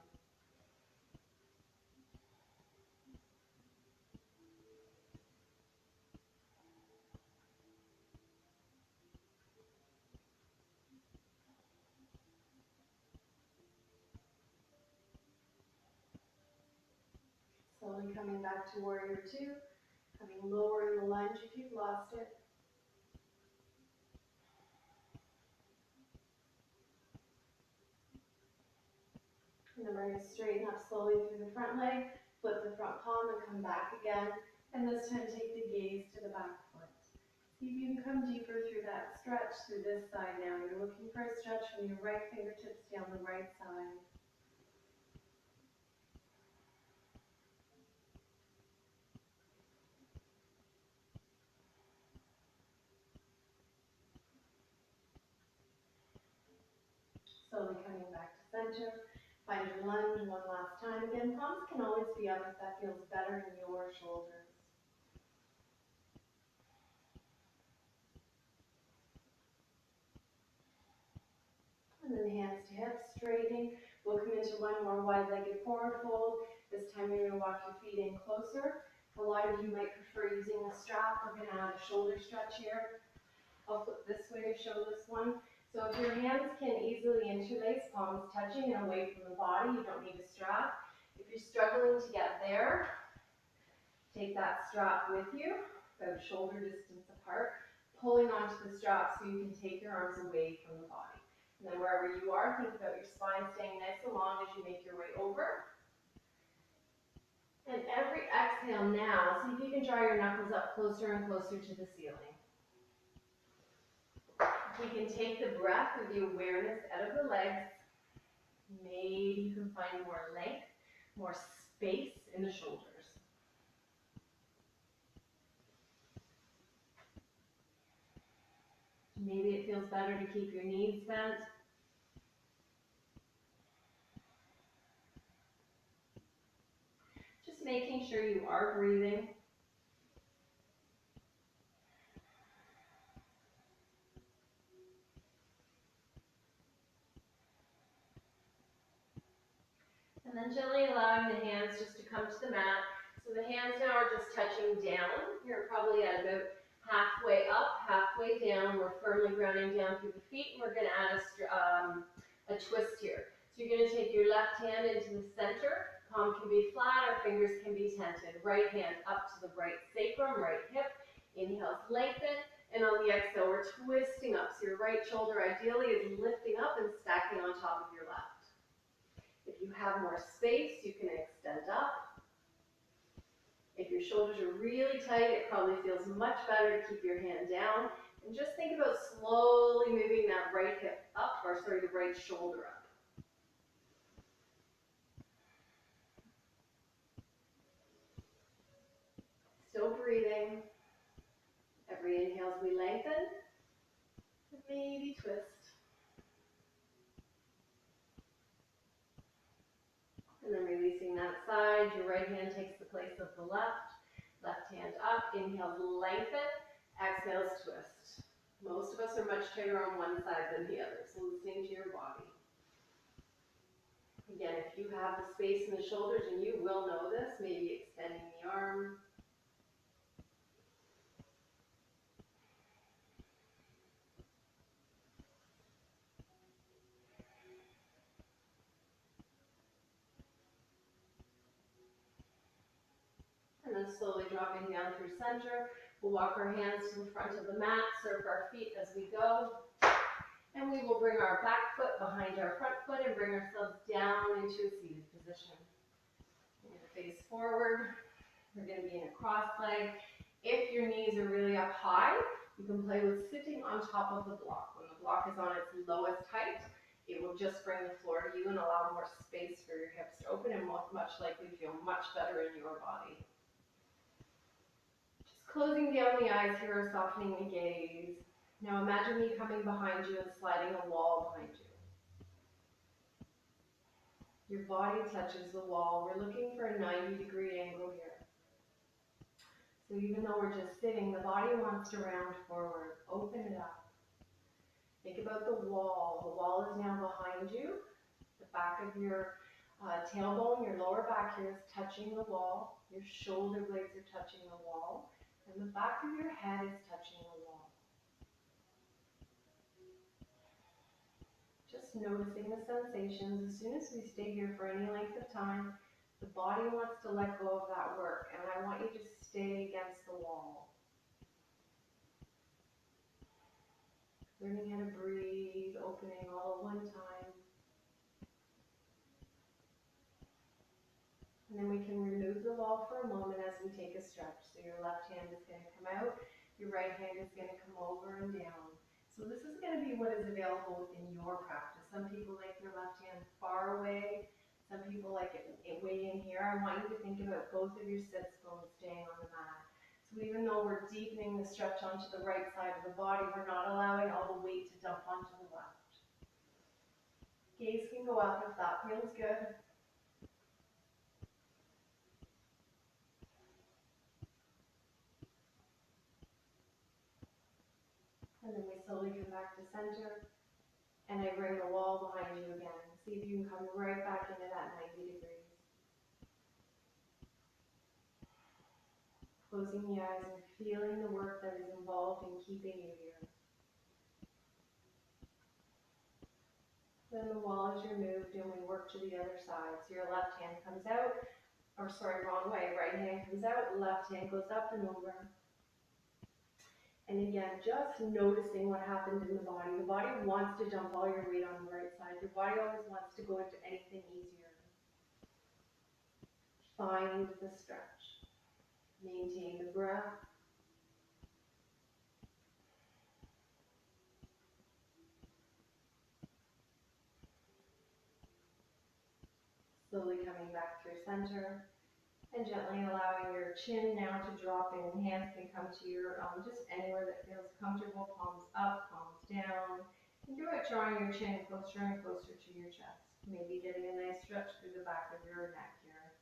Slowly coming back to warrior two. Coming lower in the lunge if you've lost it. And then we're going to straighten up slowly through the front leg, flip the front palm and come back again. And this time take the gaze to the back foot. See if you can come deeper through that stretch through this side now. You're looking for a stretch from your right fingertips down the right side. Slowly coming back to center. Find your lunge one last time. Again, palms can always be up if that feels better in your shoulders. And then hands to hips, straightening. We'll come into one more wide-legged forward fold. This time you're going to walk your feet in closer. A lot of you might prefer using a strap. We're going to add a shoulder stretch here. I'll flip this way to show this one. So if your hands can easily interlace, palms touching and away from the body, you don't need a strap. If you're struggling to get there, take that strap with you, about shoulder distance apart, pulling onto the strap so you can take your arms away from the body. And then wherever you are, think about your spine staying nice and long as you make your way over. And every exhale now, see if you can draw your knuckles up closer and closer to the ceiling. We can take the breath with the awareness out of the legs. Maybe you can find more length, more space in the shoulders. Maybe it feels better to keep your knees bent. Just making sure you are breathing. And then gently allowing the hands just to come to the mat. So the hands now are just touching down. You're probably at about halfway up, halfway down. We're firmly grounding down through the feet. And we're going to add a twist here. So you're going to take your left hand into the center. Palm can be flat, our fingers can be tented. Right hand up to the right sacrum, right hip. Inhale, lengthen. And on the exhale, we're twisting up. So your right shoulder ideally is lifting up and stacking on top of your left. If you have more space, you can extend up. If your shoulders are really tight, it probably feels much better to keep your hand down. And just think about slowly moving that right hip up, or sorry, the right shoulder up. Still breathing. Every inhale as we lengthen. Maybe twist. And then releasing that side, your right hand takes the place of the left. Left hand up, inhale, lengthen. Exhale, twist. Most of us are much tighter on one side than the other, so listening to your body. Again, if you have the space in the shoulders, and you will know this, maybe extending the arm. And then slowly dropping down through center. We'll walk our hands to the front of the mat, serve our feet as we go. And we will bring our back foot behind our front foot and bring ourselves down into a seated position. We're going to face forward. We're going to be in a cross leg. If your knees are really up high, you can play with sitting on top of the block. When the block is on its lowest height, it will just bring the floor to you and allow more space for your hips to open and much likely feel much better in your body. Just closing down the eyes here, softening the gaze. Now imagine me coming behind you and sliding a wall behind you. Your body touches the wall. We're looking for a 90-degree angle here. So even though we're just sitting, the body wants to round forward. Open it up. Think about the wall. The wall is now behind you. The back of your tailbone, your lower back here is touching the wall. Your shoulder blades are touching the wall. And the back of your head is touching the wall. Just noticing the sensations. As soon as we stay here for any length of time, the body wants to let go of that work, and I want you to stay against the wall. Learning how to breathe, opening all at one time. And then we can remove the wall for a moment as we take a stretch. So your left hand is going to come out, your right hand is going to come over and down. So this is going to be what is available within your practice. Some people like their left hand far away. Some people like it way in here. I want you to think about both of your sits bones staying on the mat. So even though we're deepening the stretch onto the right side of the body, we're not allowing all the weight to dump onto the left. Gaze can go up if that feels good. And then we slowly come back to center. And I bring the wall behind you again. See if you can come right back into that 90 degrees. Closing the eyes and feeling the work that is involved in keeping you here. Then the wall is removed and we work to the other side. So your left hand comes out, or sorry, wrong way. Right hand comes out, left hand goes up and over. And again, just noticing what happened in the body. The body wants to dump all your weight on the right side. Your body always wants to go into anything easier. Find the stretch. Maintain the breath. Slowly coming back through center. And gently allowing your chin now to drop in. Hands can come to your, just anywhere that feels comfortable. Palms up, palms down. Think about drawing your chin closer and closer to your chest. Maybe getting a nice stretch through the back of your neck here.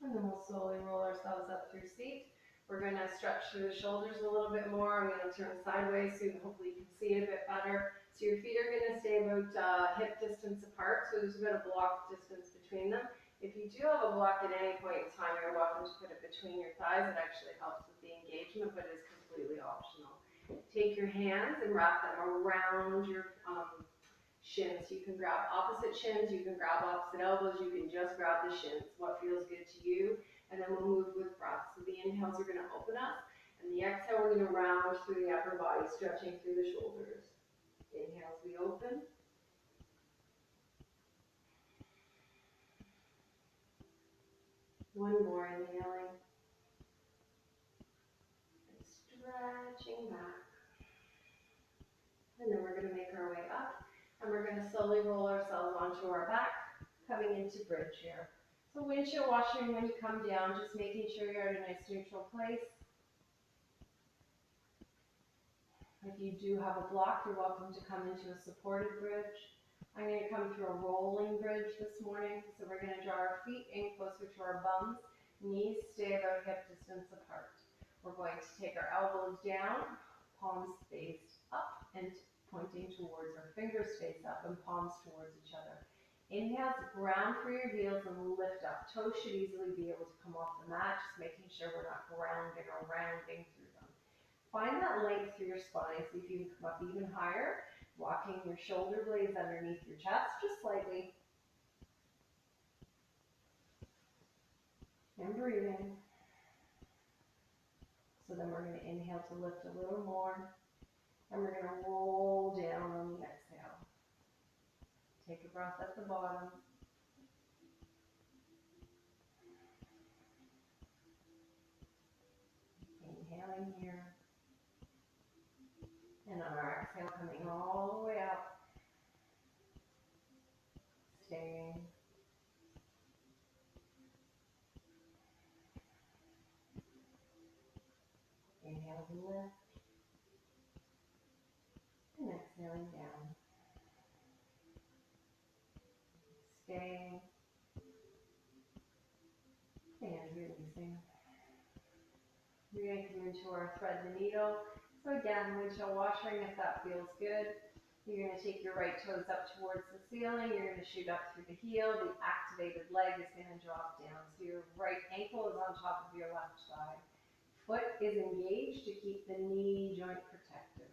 And then we'll slowly roll ourselves up through seat. We're going to stretch through the shoulders a little bit more. I'm going to turn sideways so hopefully you can see it a bit better. So your feet are going to stay about hip distance apart. So there's about a block distance between them. If you do have a block at any point in time, you're welcome to put it between your thighs. It actually helps with the engagement, but it's completely optional. Take your hands and wrap them around your shins. You can grab opposite shins, you can grab opposite elbows, you can just grab the shins, what feels good to you, and then we'll move with breath. So the inhales are going to open us, and the exhale we're going to round through the upper body, stretching through the shoulders. Inhales, we open. One more, inhaling. And stretching back. And then we're going to make our way up. And we're going to slowly roll ourselves onto our back, coming into bridge here. So windshield washing when you come down, just making sure you're at a nice neutral place. If you do have a block, you're welcome to come into a supported bridge. I'm going to come through a rolling bridge this morning. So we're going to draw our feet in closer to our bums. Knees stay about hip distance apart. We're going to take our elbows down, palms faced up and pointing towards our fingers face up and palms towards each other. Inhale to ground through your heels and lift up. Toes should easily be able to come off the mat, just making sure we're not grounding or rounding through them. Find that length through your spine. See if you can come up even higher, walking your shoulder blades underneath your chest just slightly. And breathing. So then we're going to inhale to lift a little more. And we're going to roll down on the exhale. Take a breath at the bottom. Inhaling here. And on our exhale, coming all the way up. Staying. Inhale to lift. And exhaling down. Staying. And releasing. We're going to come into our thread the needle. So again, windshield washing if that feels good. You're going to take your right toes up towards the ceiling. You're going to shoot up through the heel. The activated leg is going to drop down. So your right ankle is on top of your left thigh. Foot is engaged to keep the knee joint protected.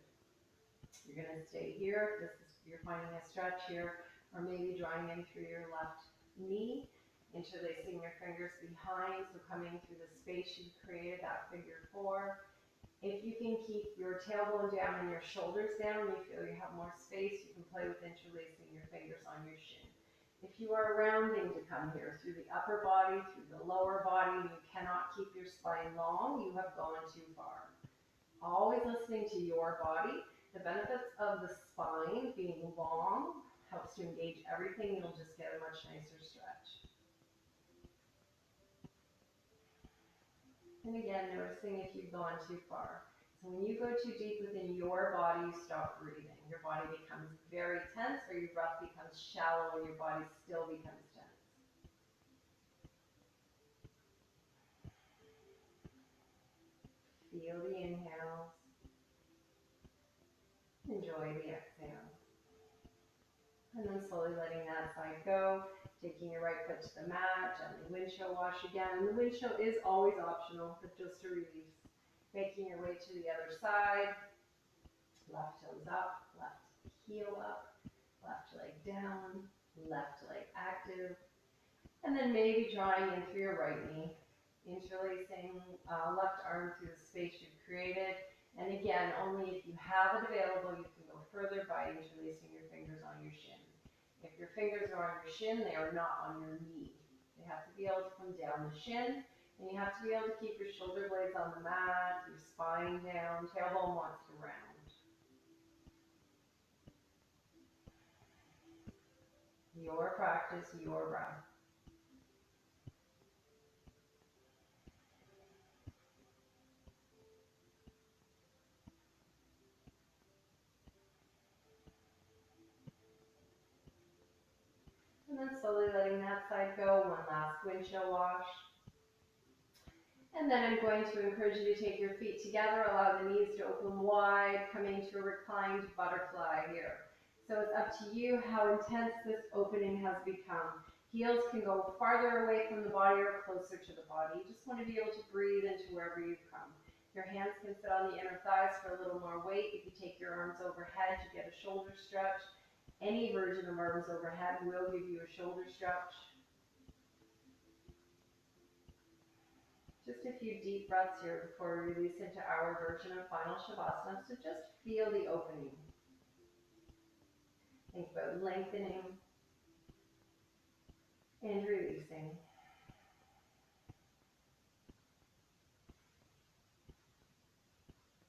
You're going to stay here if you're finding a stretch here, or maybe drawing in through your left knee. Interlacing your fingers behind, so coming through the space you've created, that figure four. If you can keep your tailbone down and your shoulders down, and you feel you have more space, you can play with interlacing your fingers on your shin. If you are rounding to come here through the upper body, through the lower body, and you cannot keep your spine long, you have gone too far. Always listening to your body. The benefits of the spine being long helps to engage everything. You'll just get a much nicer stretch. And again, noticing if you've gone too far. So when you go too deep within your body, you stop breathing. Your body becomes very tense, or your breath becomes shallow and your body still becomes tense. Feel the inhales. Enjoy the exhales. And then slowly letting that side go. Taking your right foot to the mat, gently windshield wash again. And the windshield is always optional, but just a release. Making your way to the other side. Left toes up, left heel up, left leg down, left leg active. And then maybe drawing in through your right knee. Interlacing left arm through the space you've created. And again, only if you have it available, you can go further by interlacing your fingers on your shin. If your fingers are on your shin, they are not on your knee. They have to be able to come down the shin, and you have to be able to keep your shoulder blades on the mat, your spine down, tailbone wants to round. Your practice, your breath. And then slowly letting that side go. One last windshield wash. And then I'm going to encourage you to take your feet together, allow the knees to open wide, coming to a reclined butterfly here. So it's up to you how intense this opening has become. Heels can go farther away from the body or closer to the body. You just want to be able to breathe into wherever you've come. Your hands can sit on the inner thighs for a little more weight. If you take your arms overhead, you get a shoulder stretch. Any version of arms overhead will give you a shoulder stretch. Just a few deep breaths here before we release into our version of final Shavasana. So just feel the opening. Think about lengthening and releasing.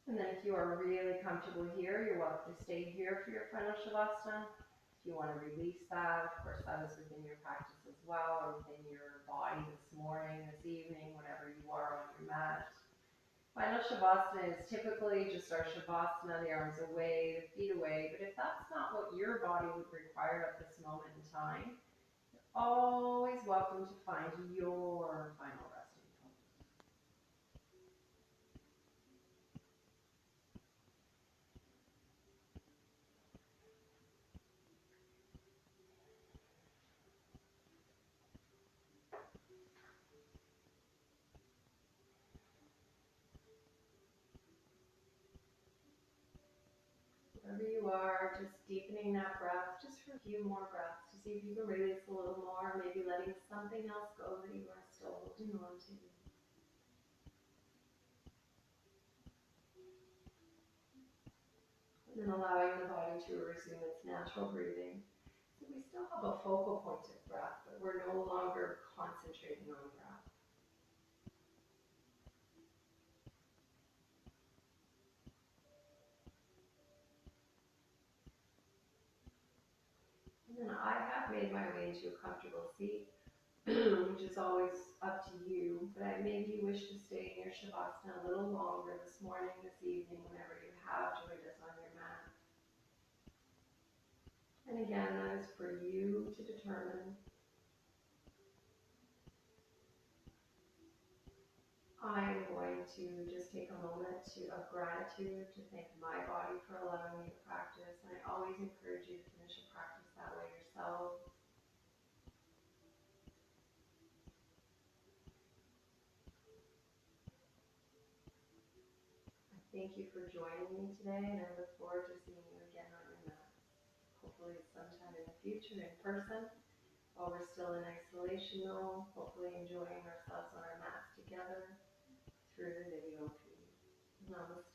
And then if you are really comfortable here, you're welcome to stay here for your final Shavasana. If you want to release that, of course, that is within your practice as well, or within your body this morning, this evening, whenever you are on your mat. Final Shavasana is typically just our Shavasana, the arms away, the feet away, but if that's not what your body would require at this moment in time, you're welcome to find your final resting place. Wherever you are, just deepening that breath just for a few more breaths to see if you can release a little more, maybe letting something else go that you are still holding on to. And then allowing the body to resume its natural breathing. So we still have a focal point of breath, but we're no longer concentrating on breath. And then I have made my way into a comfortable seat, which is always up to you, but maybe you wish to stay in your Shavasana a little longer this morning, this evening, whenever you have joined us on your mat. And again, that is for you to determine. I am going to just take a moment of gratitude to thank my body for allowing me to practice. And I always encourage you to finish a practice that way yourself. I thank you for joining me today, and I look forward to seeing you again on your mat. Hopefully sometime in the future in person, while we're still in isolation though, hopefully enjoying ourselves on our mats together through the video feed. Namaste.